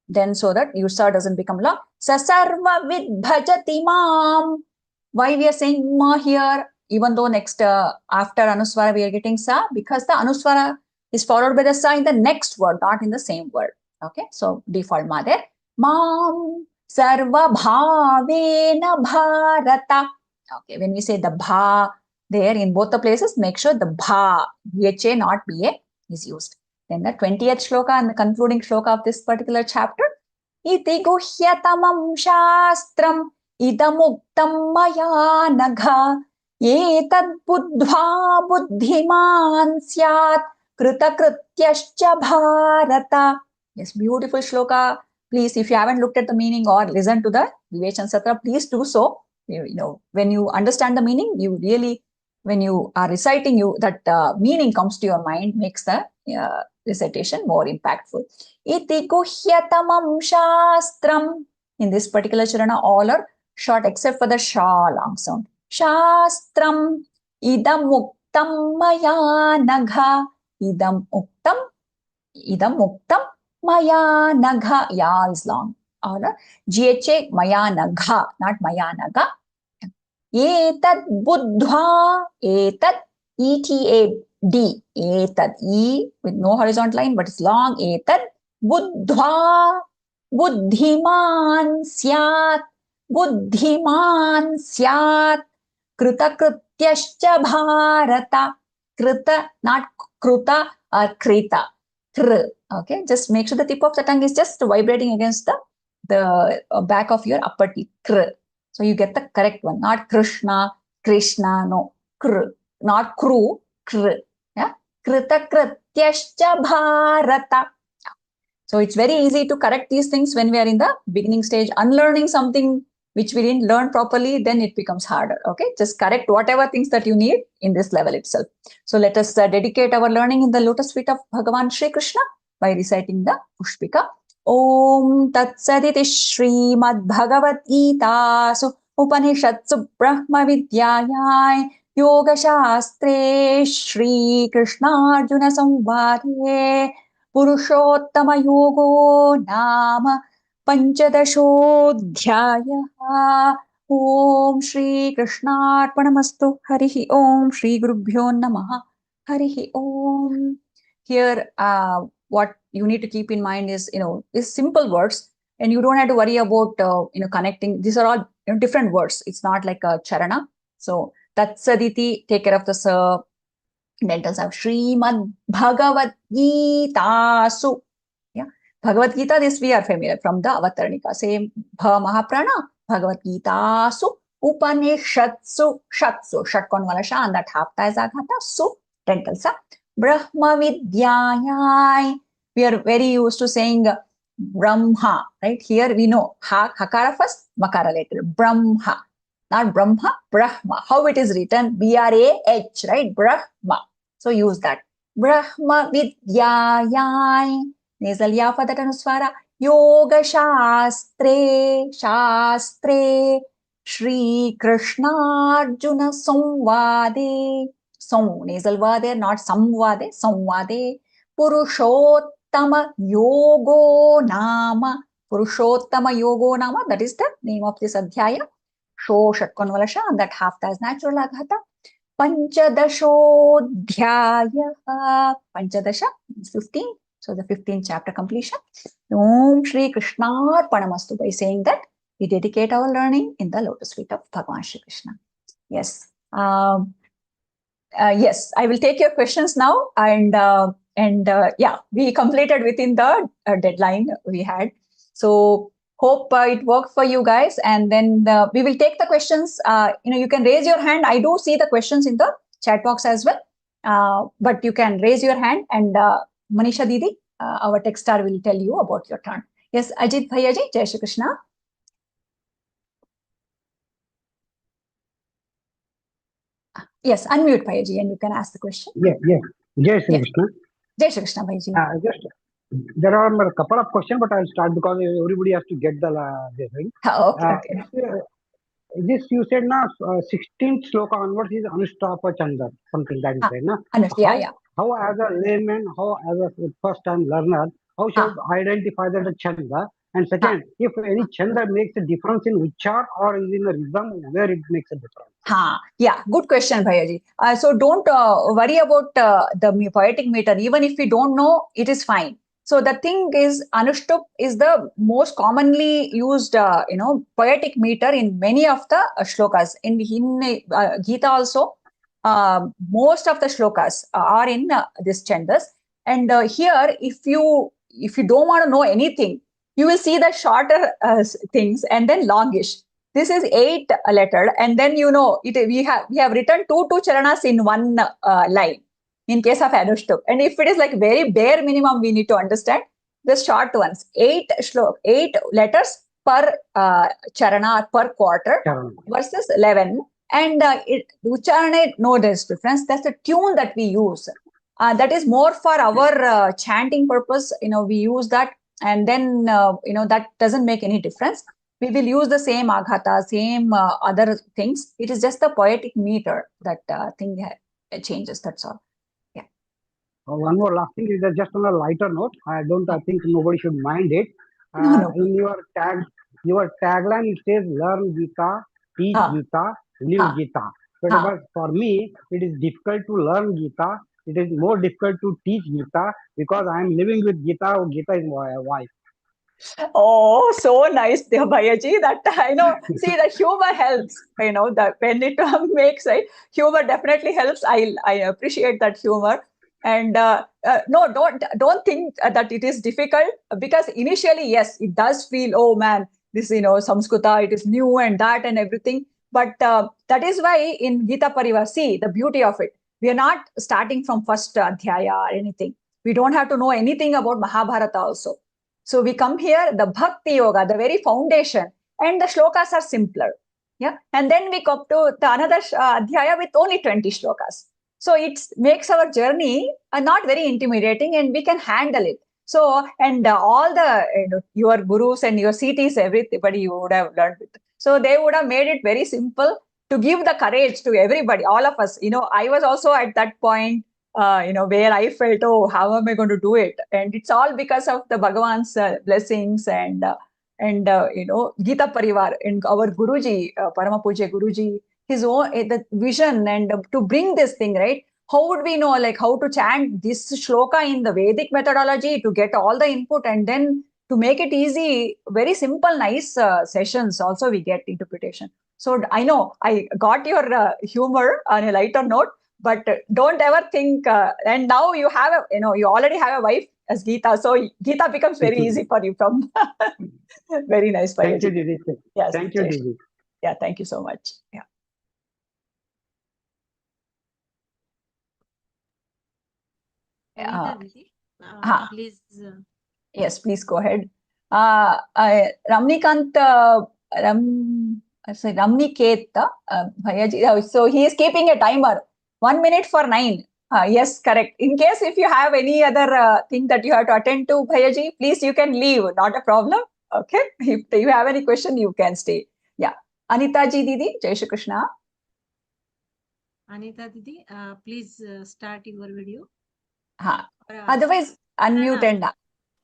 then so that your sa doesn't become long. Sa sarva vidbhajati mam. Why we are saying ma here, even though next after anuswara we are getting sa, because the anuswara is followed by the sa in the next word, not in the same word. Okay, so default ma there. Mam sarva bhavena bharata. Okay, when we say the bha there in both the places, make sure the bha, bha, not ba, is used. Then the 20th shloka and the concluding shloka of this particular chapter. Iti guhyatamam shastram idamuktam maya nagha etad buddha buddhiman syat kritakrityascha bharata. Yes, beautiful shloka. Please, if you haven't looked at the meaning or listened to the Vivechan Satra, please do so. You know, when you understand the meaning, you really, when you are reciting, that meaning comes to your mind, makes the recitation more impactful. Iti guhyatamam shastram. In this particular charana, all are short except for the sha long sound. Shastram idam muktam maya nagha. Idam muktam maya nagha. Ya is long. Or gha maya nagha, not maya naga. Etad buddha, etad E-T-A-D, etad, E with no horizontal line, but it's long, etad, buddha, buddhiman syat, kritakrityascha bharata, krita, not kruta or krita, okay, just make sure the tip of the tongue is just vibrating against the back of your upper teeth, So you get the correct one, not Krishna, no, not kru, yeah, kritakrityascha bharata. So it's very easy to correct these things when we are in the beginning stage, unlearning something which we didn't learn properly, then it becomes harder, okay? Just correct whatever things that you need in this level itself. So let us dedicate our learning in the lotus feet of Bhagavan Shri Krishna by reciting the Pushpika. Om Tatsaditi Srimad Bhagavad Gita Su Upanishatsu Brahma Vidyayai Yoga Shastre Shri Krishna Arjuna Samvade Purushottama Yogo Nama Panchadashodhyayah. Om Shri Krishna Arpanamastu. Harihi Om. Shri Gurubhyo Namaha. Harihi Om. Here, what you need to keep in mind is, is simple words, and you don't have to worry about, connecting. These are all different words. It's not like a charana. So, Tatsaditi, take care of the sa. Then does have Srimad Bhagavad Gita Su. Yeah, Bhagavad Gita, this we are familiar from the Avatarnika. Same Bha Mahaprana, Bhagavad Gita Su, Upanishatsu, Shatsu, Shatkon wala sha, and that hapta is aghata, Su, dental sa. Brahma Vidyayai. We are very used to saying Brahma, right? Here we know ha, hakara first, makara later. Brahma, not Brahma, Brahma. How it is written? B-R-A-H, right? Brahma. So use that. Brahma Vidyayai. Nasal ya for that anuswara. Yoga Shastre, Shri Krishna Arjuna Samvade. Nasal va there, not samvade, samvade. Purushottama Yogo Nama. Purushottama Yogo Nama, that is the name of this adhyaya. Sho Shatkon wala sha, and that hafta is natural aghata. Panchadashodhyaya. Panchadasha is 15. So the 15th chapter completion. Om Shri Krishna Arpanamastu. By saying that, we dedicate our learning in the lotus feet of Bhagavan Shri Krishna. Yes. Yes, I will take your questions now, and yeah, we completed within the deadline we had. So Hope it worked for you guys. And then we will take the questions. You can raise your hand. I do see the questions in the chat box as well. But you can raise your hand, and Manisha Didi, our tech star, will tell you about your turn. Yes, Ajit Bhaiyaji, Jai Shri Krishna. Yes, unmute Bhaiyaji, and you can ask the question. Yes. Jai Shri Krishna. Jai Shri Krishna Bhaiyaji. There are a couple of questions, but I'll start because everybody has to get the thing. Okay. This you said na 16th sloka onwards is Anushtapa Chanda, something that is said na. Yeah. How as a layman, how as a first time learner, how should identify that a chanda? And second, if any chanda makes a difference in uchar or is in a rhythm, where it makes a difference? Yeah, good question, Bhayaji. So don't worry about the poetic meter. Even if you don't know, it is fine. So the thing is, Anushtup is the most commonly used, poetic meter in many of the shlokas. In Geeta also, most of the shlokas are in this chandas. And here, if you don't want to know anything, you will see the shorter things and then longish. This is 8 lettered, and then we have written two charanas in one line in case of Anushtup. And if it is like very bare minimum, we need to understand the short ones. 8 letters per charana per quarter versus 11. And Ucharana, no, there's difference. That's the tune that we use. That is more for our chanting purpose. We use that, and then that doesn't make any difference. We will use the same aghata, same other things. It is just the poetic meter that thing changes. That's all. Yeah. One more last thing is that just on a lighter note, I think nobody should mind it. No. In your tagline, it says "Learn Geeta, teach Geeta, live Geeta." But for me, it is difficult to learn Geeta. It is more difficult to teach Geeta because I am living with Geeta. Geeta is my wife. Oh, so nice, Bhayaji. That see, the humor helps. That when it makes humor definitely helps. I appreciate that humor. And no, don't think that it is difficult, because initially, yes, it does feel, oh man, this Samskrita, it is new and that and everything. But that is why in Geeta Pariwar, see the beauty of it. We are not starting from first adhyaya or anything. We don't have to know anything about Mahabharata also. So we come here, the Bhakti Yoga, the very foundation, and the shlokas are simpler. Yeah. And then we come to the another adhyaya with only 20 shlokas. So it makes our journey not very intimidating, and we can handle it. So, and all the, your gurus and your CTs, everybody you would have learned with. So they would have made it very simple to give the courage to everybody, all of us. I was also at that point, where I felt, oh, how am I going to do it? And it's all because of the Bhagavan's blessings and Geeta Pariwar and our Guruji, Parama Puja Guruji, his own the vision and to bring this thing, right? How would we know, like, how to chant this shloka in the Vedic methodology to get all the input, and then to make it easy, very simple, nice sessions also we get interpretation. So I know I got your humor on a lighter note, but don't ever think, and now you have you already have a wife as Geeta, so Geeta becomes very easy for you from very nice. Thank you, Didi. Yes, thank you, Didi. Yeah, thank you so much. Yeah. Please. Yes, please go ahead. Ramnikant, Ramniket, Bhayaji. So he is keeping a timer. 1 minute for 9. Yes, correct. In case if you have any other thing that you have to attend to, Bhayaji, please, you can leave. Not a problem. Okay. If you have any question, you can stay. Yeah. Anita ji Didi, Jai Shri Krishna. Anita Didi, please start your video. Otherwise, unmute and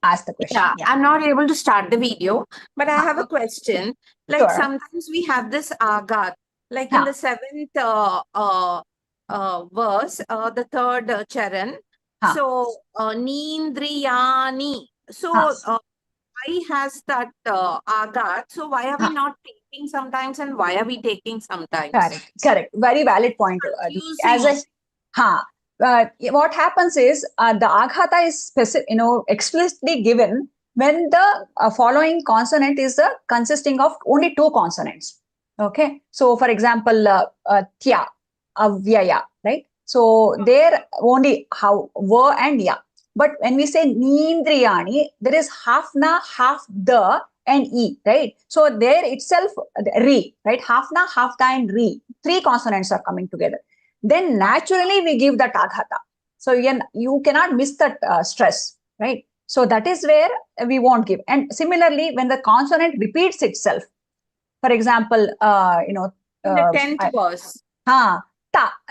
ask the question. Yeah, I'm not able to start the video, but I have a question. Like, sure. Sometimes we have this agat, like in the 7th verse, the 3rd charan. So, Nindriyani. So, why has that agat? So, why are we not taking sometimes, and why are we taking sometimes? Correct. Very valid point. As what happens is the aghata is explicitly given when the following consonant is consisting of only two consonants. Okay, so for example, tya, avyaya, right? So there only how va and ya. But when we say nindriyani, there is half na, half the, and e, right? So there itself re, right? Half na, half the, and re. Three consonants are coming together. Then naturally we give that aghata. So you cannot miss that stress, right? So that is where we won't give. And similarly, when the consonant repeats itself, for example, In the 10th verse. ta,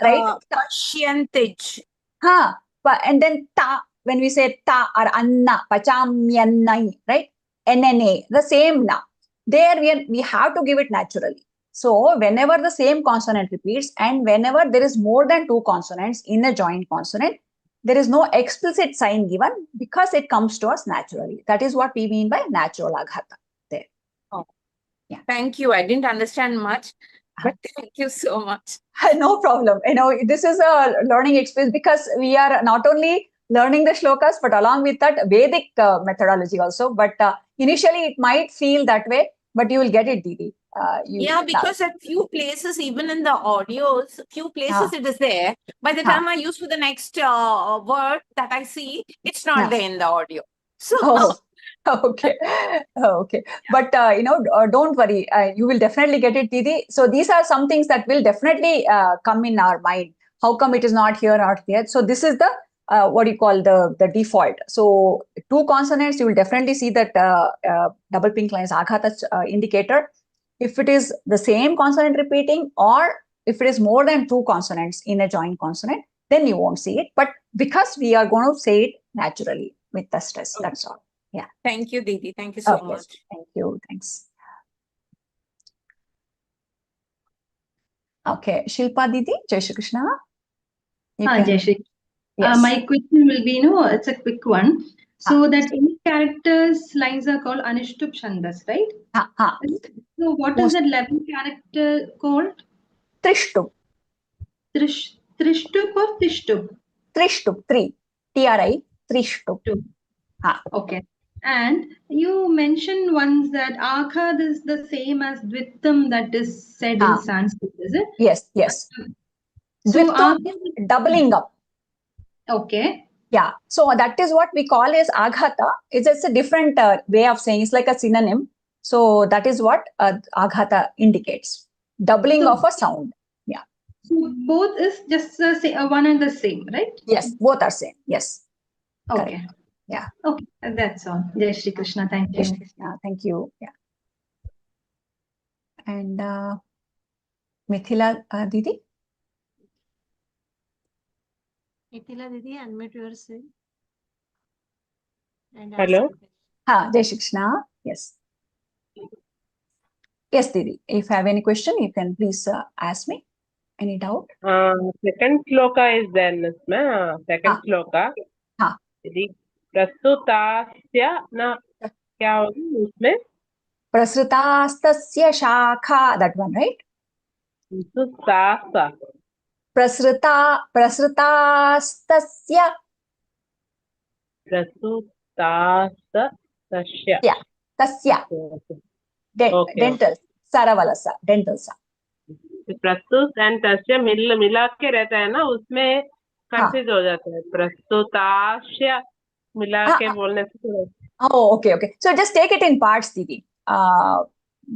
right? Pashyantij. And then ta, when we say ta or anna, pachamyannai, right? NNA, the same na. There we have to give it naturally. So whenever the same consonant repeats and whenever there is more than two consonants in a joint consonant, there is no explicit sign given because it comes to us naturally. That is what we mean by natural aghata there. Oh. Yeah. Thank you. I didn't understand much, but thank you so much. No problem. This is a learning experience because we are not only learning the shlokas, but along with that Vedic methodology also. But initially it might feel that way, but you will get it, Didi. Because at few places, even in the audios, few places it is there. By the time I use for the next word that I see, it's not there in the audio. So. Okay. But don't worry. You will definitely get it, Didi. So these are some things that will definitely come in our mind. How come it is not here, not there? So this is the what you call the default. So two consonants, you will definitely see that double pink lines aghata indicator. If it is the same consonant repeating, or if it is more than two consonants in a joint consonant, then you won't see it. But because we are going to say it naturally with the stress, that's all. Yeah. Thank you, Didi. Thank you so much. Thank you. Thanks. Okay, Shilpa Didi, Jai Shri Krishna. Jai Shri. My question will be, it's a quick one. So that 8 characters lines are called Anushtup Chandas, right? So what is that 11th character called? Trishtup. Trishtup or Tishtup? Trishtup, three. T-R-I, Trishtup. Okay. And you mentioned once that Akhad is the same as Dvitam that is said in Sanskrit, is it? Yes. So Dvitam, doubling up. Okay. Yeah. So that is what we call as aghata. It's just a different way of saying. It's like a synonym. So that is what aghata indicates. Doubling of a sound. Yeah. So both is just one and the same, right? Yes, both are same. Yes. Okay. Correct. Yeah. Okay. That's all. Jai Shri Krishna. Thank you. Thank you. Yeah. And Mithila Didi. Mithila Didi, unmute yourself. Hello. Jai Shri Krishna. Yes. Yes, Didi. If you have any question, you can please ask me. Any doubt? Second shloka is there, Nasma. Second shloka. प्रस्तुतास्य न क्या होगा उसमें? प्रसृतास्तस्य शाखा, that one, right? tasya. Dental, saravalasa, dental sa. प्रस्तुत and तस्य मिला के रहता है ना, उसमें कंफ्यूज हो जाता है. प्रस्तुतास्य मिला के बोलने से. Okay. So just take it in parts, Didi.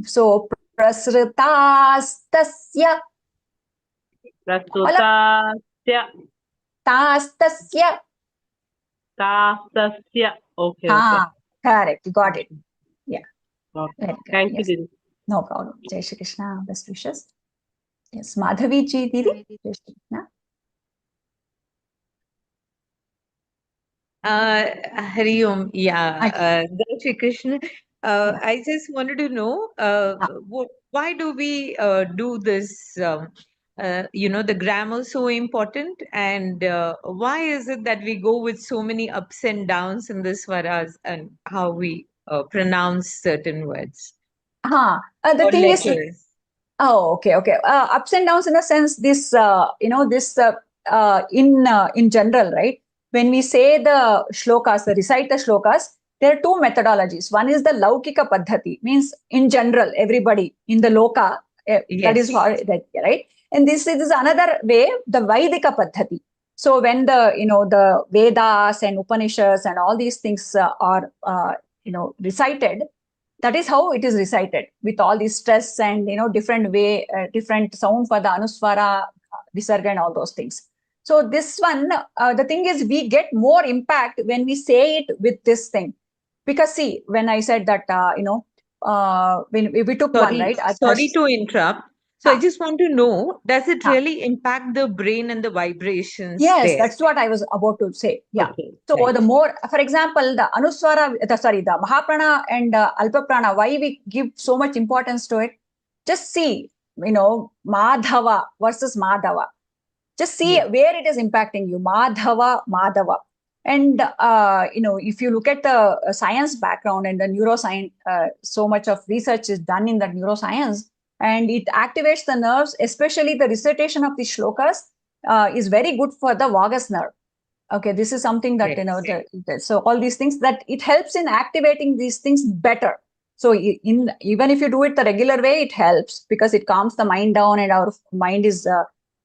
So prasrutastasya. Tastasya. Okay. Correct. You got it. Yeah. Okay. Thank you, Didi. No problem. Jai Shri Krishna. Best wishes. Yes, Madhavi ji, Didi. Jai Shri Krishna. Hari Om. Jai Shri Krishna. I just wanted to know why do we do this? The grammar so important, and why is it that we go with so many ups and downs in the swaras and how we pronounce certain words? The thing letters. Is, okay. Ups and downs in a sense. This, in general, right? When we say the shlokas, recite the shlokas, there are two methodologies. One is the Laukika Paddhati, means in general, everybody in the Loka, that is that, right? And this is another way, the Vaidika Paddhati. So when the Vedas and Upanishads and all these things are recited, that is how it is recited, with all these stress and different way, different sound for the Anuswara, Visarga and all those things. So this one, the thing is, we get more impact when we say it with this thing. Because see, when I said that, when we took one, right? Sorry to interrupt. So I just want to know, does it really impact the brain and the vibrations? Yes, that's what I was about to say. Yeah. Okay, so the more, for example, the Anuswara, the Mahaprana and Alpaprana, why we give so much importance to it? Just see, Madhava versus Madhava. Just see where it is impacting you. Madhava. And, if you look at the science background and the neuroscience, so much of research is done in the neuroscience, and it activates the nerves, especially the recitation of the shlokas is very good for the vagus nerve. Okay, this is something that, so all these things, that it helps in activating these things better. So even if you do it the regular way, it helps because it calms the mind down and our mind is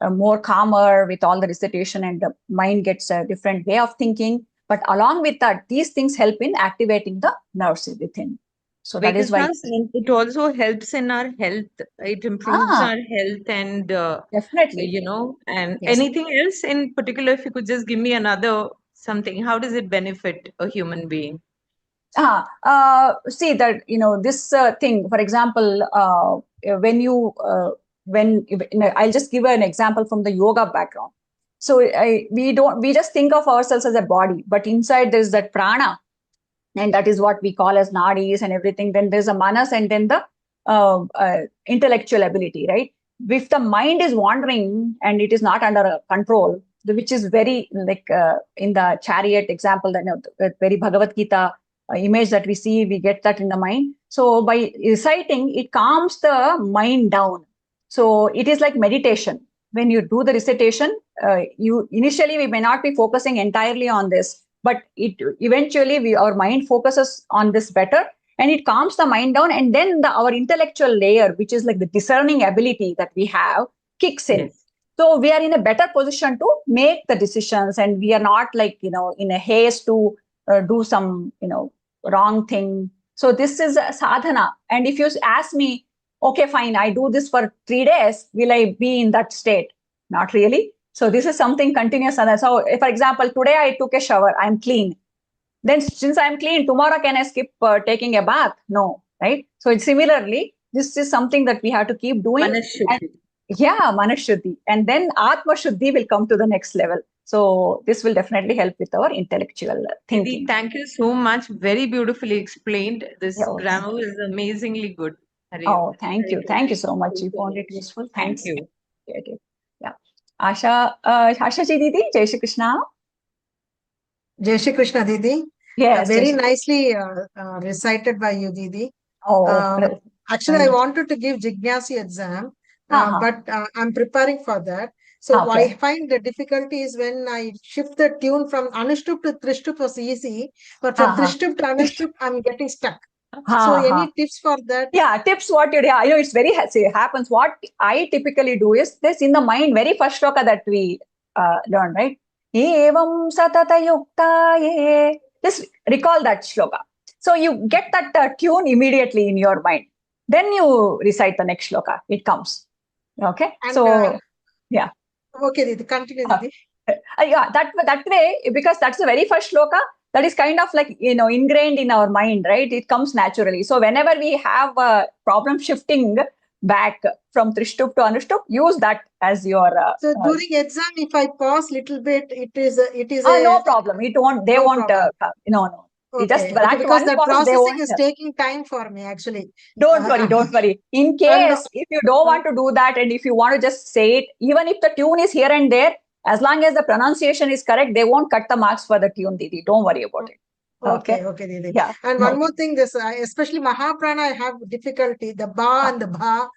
more calmer with all the recitation, and the mind gets a different way of thinking. But along with that, these things help in activating the nerves within. So that is why it also helps in our health. It improves our health and definitely, and anything else in particular, if you could just give me another something, how does it benefit a human being? See that, this thing, for example, when I'll just give an example from the yoga background. So we just think of ourselves as a body, but inside there's that prana, and that is what we call as nadis and everything. Then there's a manas, and then the intellectual ability, right? If the mind is wandering and it is not under control, which is very like in the chariot example, that very Bhagavad Gita image that we see, we get that in the mind. So by reciting, it calms the mind down. So it is like meditation. When you do the recitation, initially we may not be focusing entirely on this, but eventually our mind focuses on this better, and it calms the mind down, and then our intellectual layer, which is like the discerning ability that we have, kicks in. So we are in a better position to make the decisions, and we are not like in a haste to do some wrong thing. So this is a sadhana. And if you ask me, okay, fine, I do this for 3 days, will I be in that state? Not really. So this is something continuous. So for example, today I took a shower, I'm clean. Then since I'm clean, tomorrow can I skip taking a bath? No, right? So similarly, this is something that we have to keep doing. Manashuddhi. And then Atma Shuddhi will come to the next level. So this will definitely help with our intellectual thinking. Didi, thank you so much. Very beautifully explained. This grammar is amazingly good. Oh, thank you. Thank you so much. You found it useful. Thanks. Thank you. Okay. Yeah. Asha ji Didi, Jai Shri Krishna. Jai Shri Krishna, Didi. Yes. Very nicely recited by you, Didi. Actually, I wanted to give Jignasi exam, but I'm preparing for that. So I find the difficulty is when I shift the tune from Anushtup to Trishtup was easy, but from Trishtup to Anushtup, I'm getting stuck. So any tips for that? Yeah, tips what you do. It's very happens. What I typically do is this in the mind, very first shloka that we learn, right? Evam satata yuktaye. Just recall that shloka. So you get that tune immediately in your mind. Then you recite the next shloka. It comes. Okay. And, so yeah. Okay, Didi, continue, Didi. That way, because that's the very first shloka, that is kind of like, ingrained in our mind, right? It comes naturally. So whenever we have a problem shifting back from Trishtup to Anushtup, use that as your... so during exam, if I pause little bit, it is no problem. It won't, they won't, no. Okay. Just because that processing is taking time for me, actually. Don't worry. In case, if you don't want to do that, and if you want to just say it, even if the tune is here and there, as long as the pronunciation is correct, they won't cut the marks for the tune, Didi. Don't worry about it. Okay, Didi. Yeah. And one more thing, this especially Mahaprana, I have difficulty. The ba and the bha.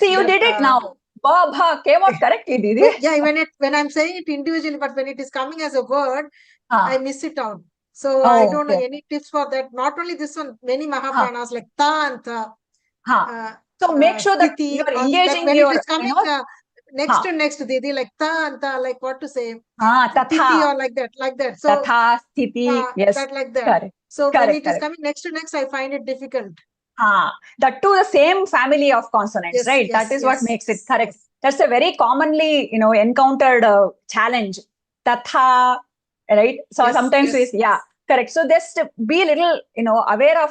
See, you did it now. Ba, bha came out correctly, Didi. Yeah, when I'm saying it individually, but when it is coming as a word, I miss it out. So I don't know any tips for that. Not only this one, many Mahapranas like ta and tha. So make sure that Stiti, you're or engaging when your, it is coming next to next, Didi, like ta and tha, like what to say? Stiti tatha. or like that. So Tatha, sthiti, yes. that like that. Correct. So when Correct, it is correct. coming next to next, I find it difficult. That too the same family of consonants, Yes, right? yes, That is yes, what makes it correct. yes. That's a very commonly, encountered challenge. Tatha, right? So Yes, sometimes yes. we, yeah, correct. So just be a little, aware of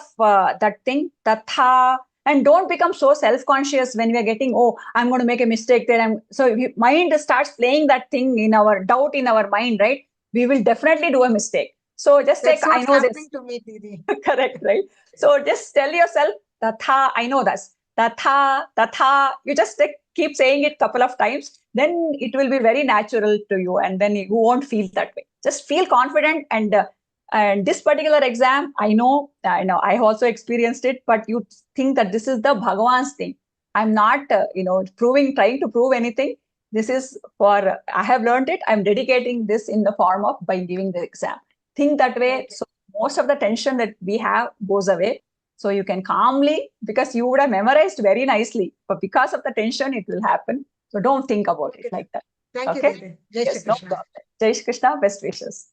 that thing, tatha, and don't become so self-conscious when we are getting, oh, I'm going to make a mistake there. So if mind starts playing that thing in our doubt in our mind, right? We will definitely do a mistake. So just That's take, I what's know happening this. to me, Didi. Correct, right? So just tell yourself, tatha, I know this. Tatha, tatha. You just keep saying it couple of times, then it will be very natural to you, and then you won't feel that way. Just feel confident, and this particular exam, I know, I also experienced it, but you think that this is the Bhagavan's thing. I'm not, trying to prove anything. This is for, I have learned it. I'm dedicating this in the form of by giving the exam. Think that way. Okay. So most of the tension that we have goes away. So you can calmly, because you would have memorized very nicely, but because of the tension, it will happen. So don't think about it like that. Thank you, Okay? Didi. Jai Yes, Shri no Krishna. problem. Jai Shri Krishna, best wishes.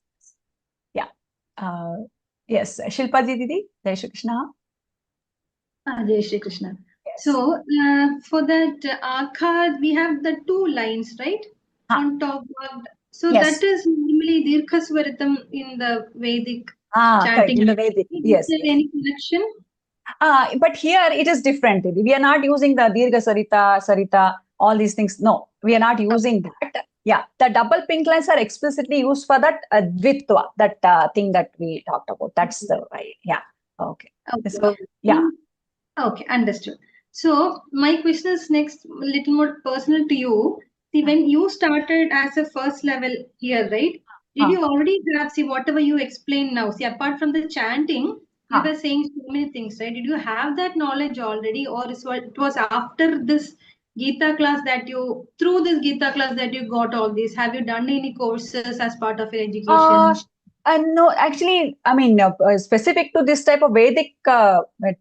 Yeah. Yes, Shilpa Didi, Jai Shri Krishna. Jai Shri Krishna. Yes. So for that akha, we have the two lines, right? On top of, so Yes. that is normally Dirghaswaritam in the Vedic Correct. chanting. In the Vedic, yes. Is there any connection? But here it is different. We are not using the Dirgha Sarita, all these things. No, we are not using that. Yeah, the double pink lines are explicitly used for that dvitva, that thing that we talked about. That's the right. Yeah. Okay. So, yeah. Okay, understood. So my question is next, a little more personal to you. See, when you started as a first level here, right? Did you already have, see, whatever you explained now, see, apart from the chanting, you were saying so many things, right? Did you have that knowledge already, or it was after this Geeta class that you, through this Geeta class that you got all this? Have you done any courses as part of your education? No, actually, I mean, specific to this type of Vedic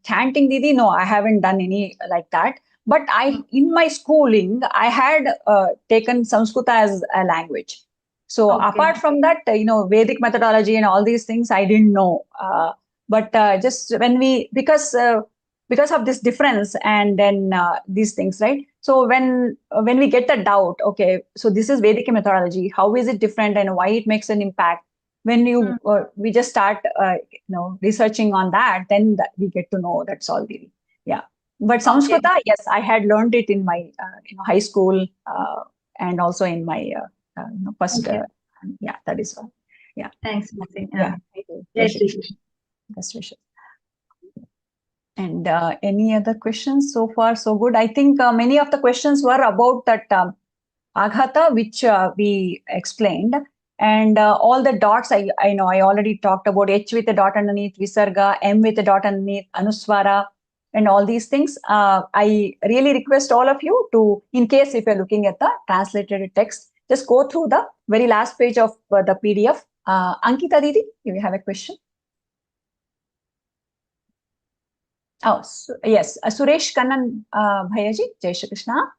chanting, Didi, no, I haven't done any like that. But in my schooling, I had taken Sanskrit as a language. So apart from that, Vedic methodology and all these things, I didn't know. But just when because of this difference, and then these things, right? So when we get the doubt, okay, so this is Vedic methodology. How is it different, and why it makes an impact? When we just start researching on that, then we get to know. That's all, really. Yeah. But Samskrita, yes, I had learned it in my high school and also in my first. Yeah, that is all. Yeah. Thanks. Yeah. Best wishes. And any other questions? So far, so good. I think many of the questions were about that aghata, which we explained. And all the dots, I know I already talked about H with a dot underneath, Visarga, M with a dot underneath, Anuswara, and all these things. I really request all of you to, in case if you're looking at the translated text, just go through the very last page of the PDF. Ankita Didi, you have a question? Oh, yes. Suresh Kannan Bhayaji, Jai Shri Krishna.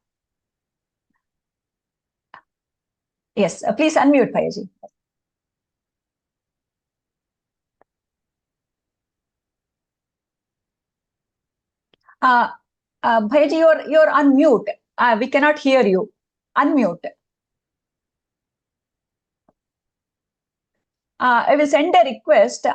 Yes, please unmute, Bhayaji. Bhayaji, you're on mute. We cannot hear you. Unmute. I will send a request.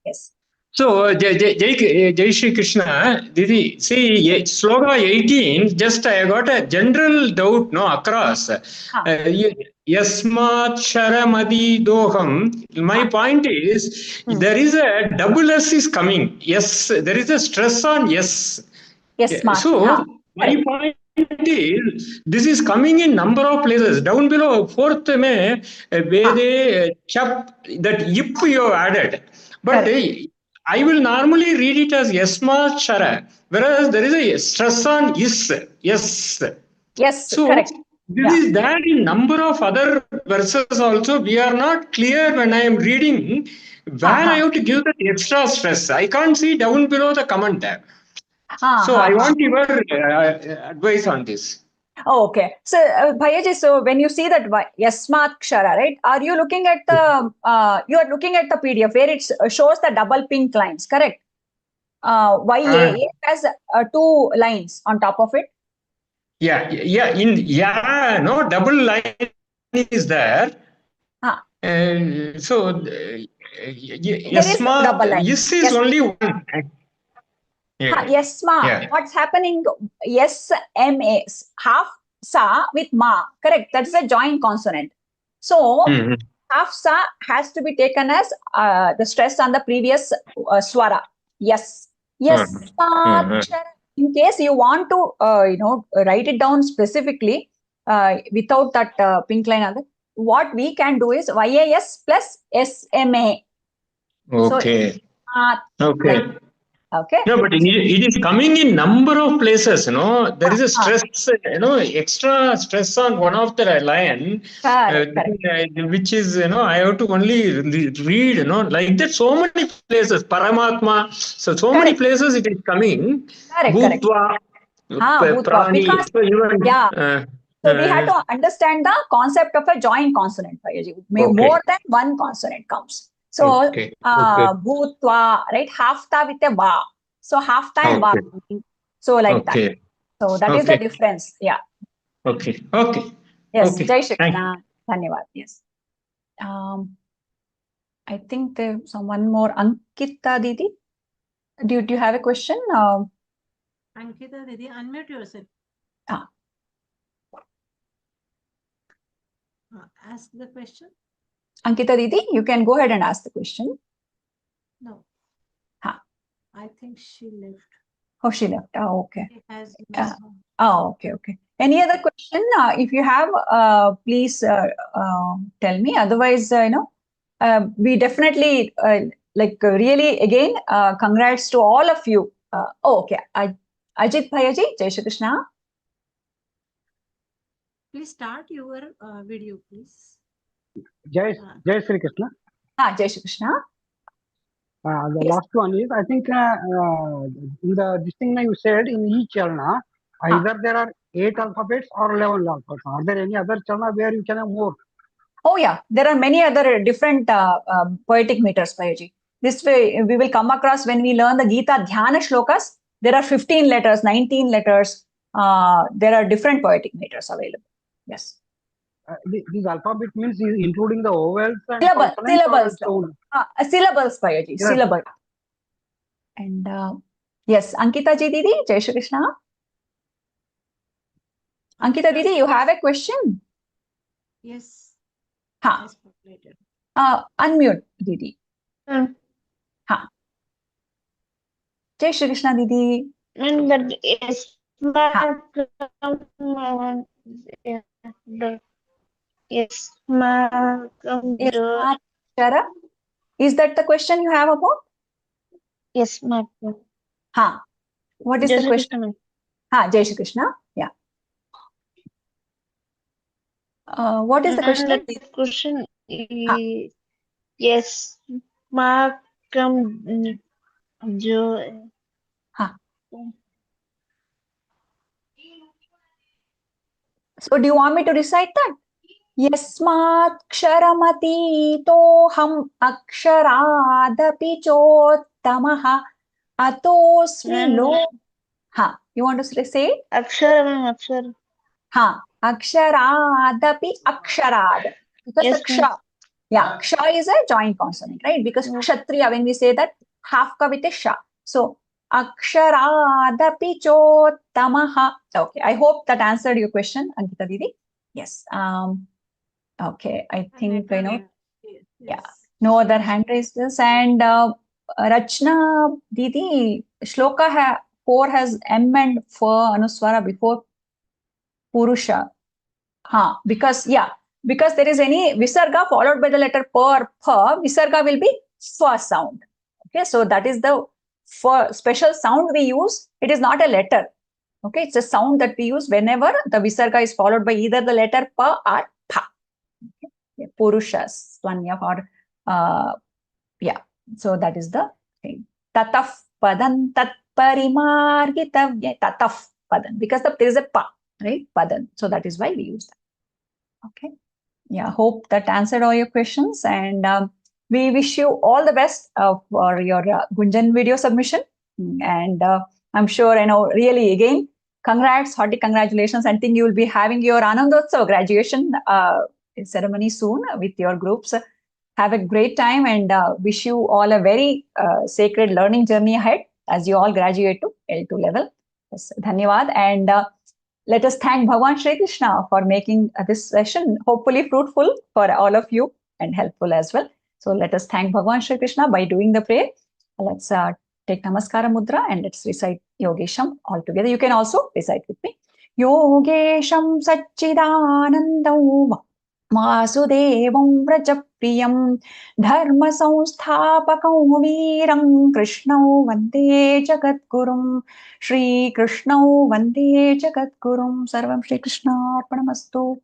Yes. So, Jai Shri Krishna, Didi, see, sloga 18, just I got a general doubt, no, across. Yasmat Sharamadi Doham. My point is, there is a double S is coming. Yes, there is a stress on yes. Yes, so, my point is, this is coming in number of places. Down below, fourth mein, Vede, chap, that yip you have added. But I will normally read it as yasma shara, whereas there is a stress on is. Yes. Yes, so, correct. This is there in number of other verses also. We are not clear when I am reading where I have to give that extra stress. I can't see down below the comment there. So I want your advice on this. Oh, okay. So, Bhayaji, so when you see that Yasmat Kshara, right? Are you looking at the you are looking at the PDF where it shows the double pink lines, correct? YA has 2 lines on top of it. No, double line is there. So Yasmat, yes is only one. Yes, ma. What's happening? Yes, ma. Half sa with ma. Correct. That's a joint consonant. So half sa has to be taken as the stress on the previous swara. Yes. Yes. In case you want to, write it down specifically without that pink line, what we can do is YAS plus SMA. Okay. So, okay. Okay. No, but it is coming in number of places. There is a stress, extra stress on one of the line, which is, I have to only read, like that. So many places, Paramatma. So many places it is coming. Bhutva, Prani. Because, so we have to understand the concept of a joint consonant. More than one consonant comes. So, Bhutva, right? Hafta with a ba. So hafta and ba. So like that. So that is the difference. Yeah. Okay. Yes. Jai Shri Krishna. Dhanyavad. Yes. I think there's one more. Ankita Didi. Do you have a question? Ankita Didi, unmute yourself. Ask the question. Ankita Didi, you can go ahead and ask the question. No. I think she left. Oh, she left. Oh, okay. Okay. Any other question? If you have, please tell me. Otherwise, we definitely really again. Congrats to all of you. Okay. Ajit Bhayaji, Jai Shri Krishna. Please start your video, please. Jai Shri Krishna. Jai Shri Krishna. The last one is, I think, in this thing you said, in each chalana, either there are 8 alphabets or 11 alphabets. Are there any other chalana where you can have more? Oh yeah, there are many other different poetic meters, Bhayaji. This way we will come across when we learn the Geeta Dhyana shlokas. There are 15 letters, 19 letters. There are different poetic meters available. Yes. This alphabet means including the vowels and syllables. Syllables, Bhayaji. Syllable. And yes, Ankita Ji Didi, Jai Shri Krishna. Ankita Didi, you have a question? Yes. Unmute, Didi. Jai Shri Krishna, Didi. Yes, Shara? Is that the question you have about? Yes, ma'am. What is the question? Jai Shri Krishna. Yeah. What is the question? The question is, yes, Makam Jo. So do you want me to recite that? Yasmat ksharamati toham aksharaadapi chottamaha atosmi lo. You want to say it? Akshara. Aksharaadapi aksharad. Because yes, the ksha. Yeah, ksha is a joint consonant, right? Because kshatriya, when we say that, half ka with a sha. So aksharaadapi chottamaha. Okay, I hope that answered your question, Ankita Didi. Yes. Okay, I think yeah. No other hand raisers. And Rachna Didi, Shloka 4 has M and F anuswara before Purusha. Because there is any visarga followed by the letter per, visarga will be fa sound. Okay, so that is the special sound we use. It is not a letter. Okay, it's a sound that we use whenever the visarga is followed by either the letter pa or tha. Okay. Purusha, Swanya or yeah. So that is the thing. Tataf padan tat parimargitavya. Tataf padan, because there is a pa, right? Padan. So that is why we use that. Okay. Yeah, hope that answered all your questions, and we wish you all the best for your Gunajn video submission. And I'm sure, really, again, congrats, hearty congratulations. I think you will be having your Anandotsav graduation ceremony soon with your groups. Have a great time, and wish you all a very sacred learning journey ahead as you all graduate to L2 level. Yes, dhanyavad. And let us thank Bhagwan Shri Krishna for making this session hopefully fruitful for all of you and helpful as well. So let us thank Bhagwan Shri Krishna by doing the prayer. Let's take Namaskara Mudra and let's recite Yogesham all together. You can also recite with me. Yogesham Satchidanandam Vasudevam Vrajapriyam Dharma Samsthapakam Veeram Krishnau Vande Jagadgurum Shri Krishnau Vande Jagadgurum Sarvam Shri Krishna Arpanamastu.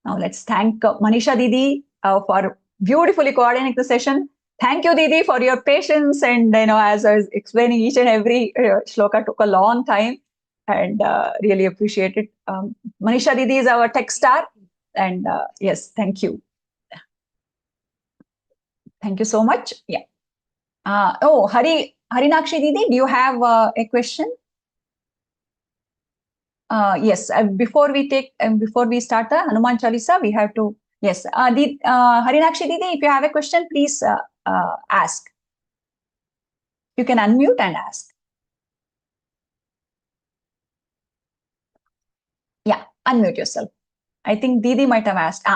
Now let's thank Manisha Didi for beautifully coordinating the session. Thank you, Didi, for your patience. And as I was explaining, each and every shloka took a long time, and really appreciate it. Manisha Didi is our tech star, and yes, thank you. Thank you so much. Yeah. Harinakshi Didi, do you have a question? Yes. Before we start the Hanuman Chalisa, we have to. Yes. Harinakshi Didi, if you have a question, please ask. You can unmute and ask. Yeah, unmute yourself. I think Didi might have asked.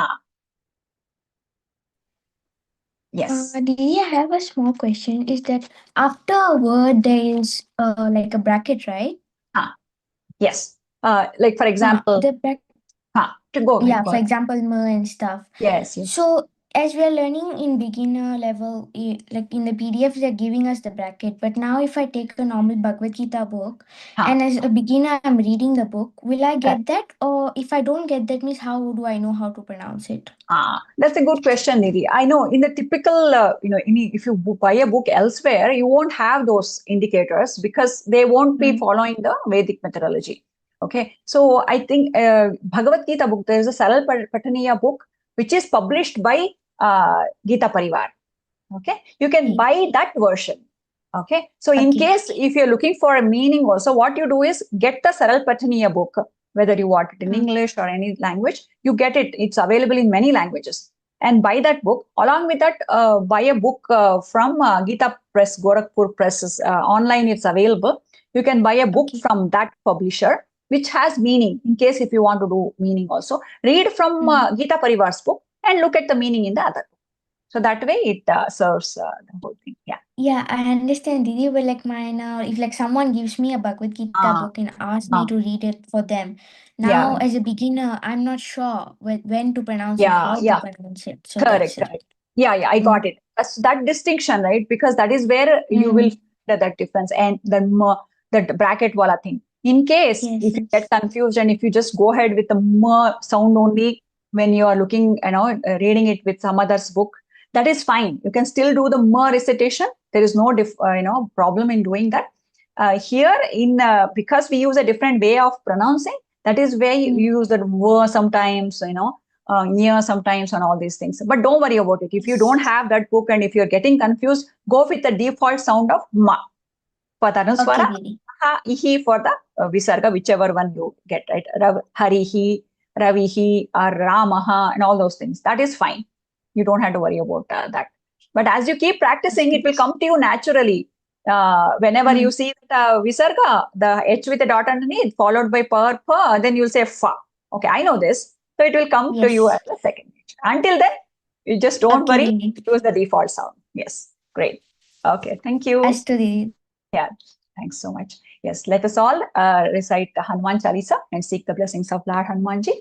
Yes. Didi, I have a small question. Is that after a word there is like a bracket, right? Yes. Like for example. The bracket. Go ahead. Yeah, for example, and stuff. Yes. So as we are learning in beginner level, like in the PDF, they're giving us the bracket. But now if I take a normal Bhagavad Gita book and as a beginner, I'm reading the book, will I get that? Or if I don't get that, means how do I know how to pronounce it? That's a good question, Nidhi. I know in the typical, if you buy a book elsewhere, you won't have those indicators because they won't be following the Vedic methodology. Okay. So I think Bhagavad Gita book, there is a Saral Pataniya book, which is published by Geeta Pariwar. Okay. You can buy that version. Okay. So in case if you're looking for a meaning also, what you do is get the Saral Pataniya book, whether you want it in English or any language, you get it. It's available in many languages. And buy that book. Along with that, buy a book from Geeta Press, Gorakhpur Press. Online, it's available. You can buy a book from that publisher, which has meaning, in case if you want to do meaning also. Read from Geeta Parivar's book and look at the meaning in the other book. So that way it serves the whole thing. Yeah. Yeah, I understand, Didi. But like mine, if like someone gives me a Bhagavad Gita book and asks me to read it for them, now as a beginner, I'm not sure when to pronounce it, how to pronounce it. So correct. Yeah, I got it. That distinction, right? Because that is where you will find that difference and that bracket wala thing. In case if you get confused and if you just go ahead with the sound only when you are looking, reading it with some other's book, that is fine. You can still do the recitation. There is no problem in doing that. Here, because we use a different way of pronouncing, that is where you use the word sometimes, near sometimes and all these things. But don't worry about it. If you don't have that book and if you're getting confused, go with the default sound of ma. For the Anuswara, ha, ihi for the visarga, whichever one you get, right? Harihi, Ravihi, or Ramaha, and all those things. That is fine. You don't have to worry about that. But as you keep practicing, it will come to you naturally. Whenever you see the visarga, the H with a dot underneath, followed by pa, then you'll say fa. Okay, I know this. So it will come to you as the second H. Until then, you just don't worry. Use the default sound. Yes, great. Okay, thank you. Yeah, thanks so much. Yes, let us all recite the Hanuman Chalisa and seek the blessings of Lord Hanumanji.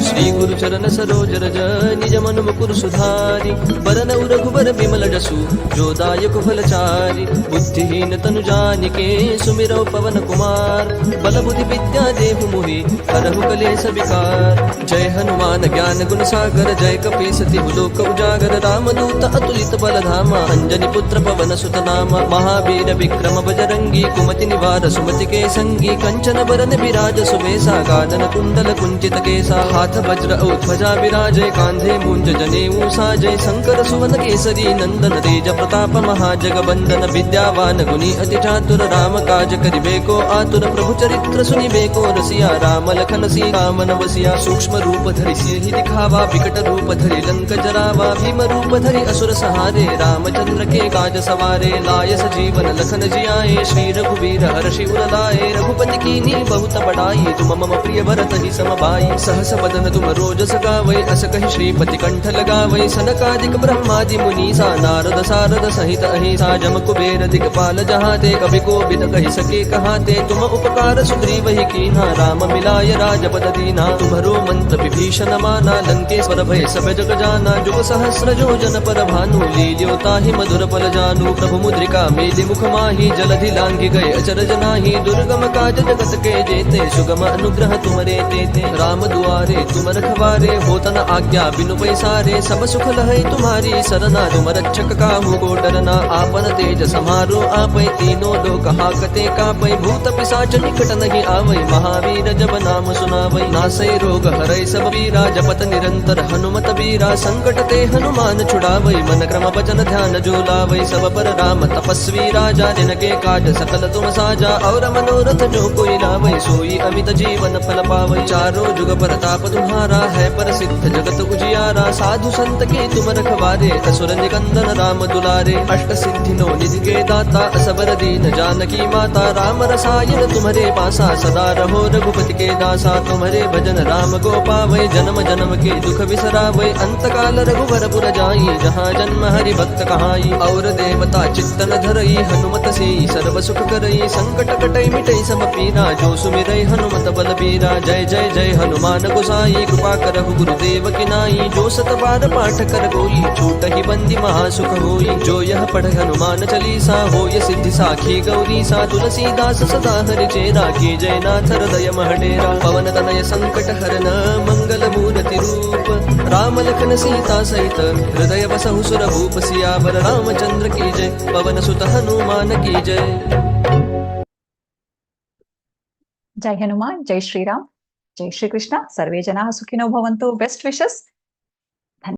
Shri Guru गुरु चरण सरोज रज निज मन मुकुर सुधारी बरन रघुबर बिमल जसु जो दायक फलचारी बुद्धिहीन तनु जानिके सुमिरौ पवन कुमार बल बुद्धि विद्या देहु मोहि हरहु कलेश विकार जय हनुमान ज्ञान गुण सागर जय कपीस तिहु लोक उजागर रामदूत अतुलित बल धामा अंजनी पुत्र पवन सुत नामा महावीर विक्रम बजरंगी कुमति निवार सुमति के संगी कंचन बरन विराज सुबेसा गानन कुंडल कुंचित केसा हाथ वज्र औ ध्वजा विराजय कांधे मूंज जनेऊ साजय शंकर सुवन केसरी नंदन तेज प्रताप महाजगबंदन विद्यावान गुणी अति चातुर राम काज करिबे को आतुर प्रभु चरित्र सुनिबे को रसिया राम लखन सीता मन बसिया सूक्ष्म रूप धरि सिरहि दिखावा विकट रूप धरि लंक जरावा भीम रूप धरि असुर सहारे रामचंद्र के काज सवारे लाय सजीवन लखन जियाए श्री रघुवीर हर्षि उर लाए रघुपति कीन्ही बहुत बड़ाई तुम मम प्रिय भरत ही सम भाई सहस बदन तुम रोजस गावै अस कहि श्रीपति कंठ लगावै सनकादिक ब्रह्मादि मुनीसा नारद सारद सहित अहिसा जम कुबेर दिगपाल जहाते कवि कोविद कहि सके कहाते तुम उपकार सुग्रीव ही कीन्हा राम मिलाय राजपद दीना तुम्हरो मंत्र विभीषण माना लंकेश्वर भय सब जग जाना जुग सहस्र जो जन पर भानु लील्यो ताहि मधुर पल जानु प्रभु मुद्रिका मेलि मुख माहि जलधि लांघि गए अचरज नाही दुर्गम काज जगत के जेते सुगम अनुग्रह तुमरे तेते राम दुआरे तुम रखवारे होतन आज्ञा बिनु पैसारे सब सुख लहै तुम्हारी सरना तुम रक्षक काहू को डरना आपन तेज समारो आपै तीनों लोक हाकते कापै भूत पिशाच निकट नहीं आवै महावीर जब नाम सुनावै नासै रोग हरै सब पीरा जपत निरंतर हनुमत बीरा संकट ते हनुमान छुड़ावै मन क्रम वचन ध्यान जो लावै सब पर राम तपस्वी राजा जिनके काज सकल तुम साजा और मनोरथ जो कोई लावै सोई अमित जीवन फल पावै चारों जुग प्रताप तुम्हारा है प्रसिद्ध जगत उजियारा साधु संत के तुम रखवारे असुर निकंदन राम दुलारे अष्ट सिद्धि नो निधि के दाता असबर दीन जानकी माता राम रसायन तुम्हारे पासा सदा रहो रघुपति के दासा तुम्हारे भजन राम को पावै जन्म जन्म के दुख बिसरावै अंत काल रघुवर पुर जाई जहाँ जन्म हरि भक्त कहाई और देवता चित्तन धरई हनुमत से सर्व सुख करई संकट कटई मिटई सब पीरा जो सुमिरै हनुमत बल बीरा जय जय जय हनुमान गोसाई कृपा करहु गुरुदेव की नाई जो सत बार पाठ कर कोई छूट ही बंदी महासुख होई जो यह पढ़ हनुमान चालीसा होय सिद्धि साखी गौरी सा तुलसीदास सदा हरि चेरा की जय नाथ हृदय महडेरा पवन तनय संकट हरन मंगल मूर्ति रूप राम लखन सीता सहित हृदय बसहु सुर भूप सियावर रामचंद्र की जय पवन सुत हनुमान की जय। जय हनुमान, जय श्री राम, जय श्री कृष्ण। सर्वे जनाः सुखिनो भवन्तु। Best wishes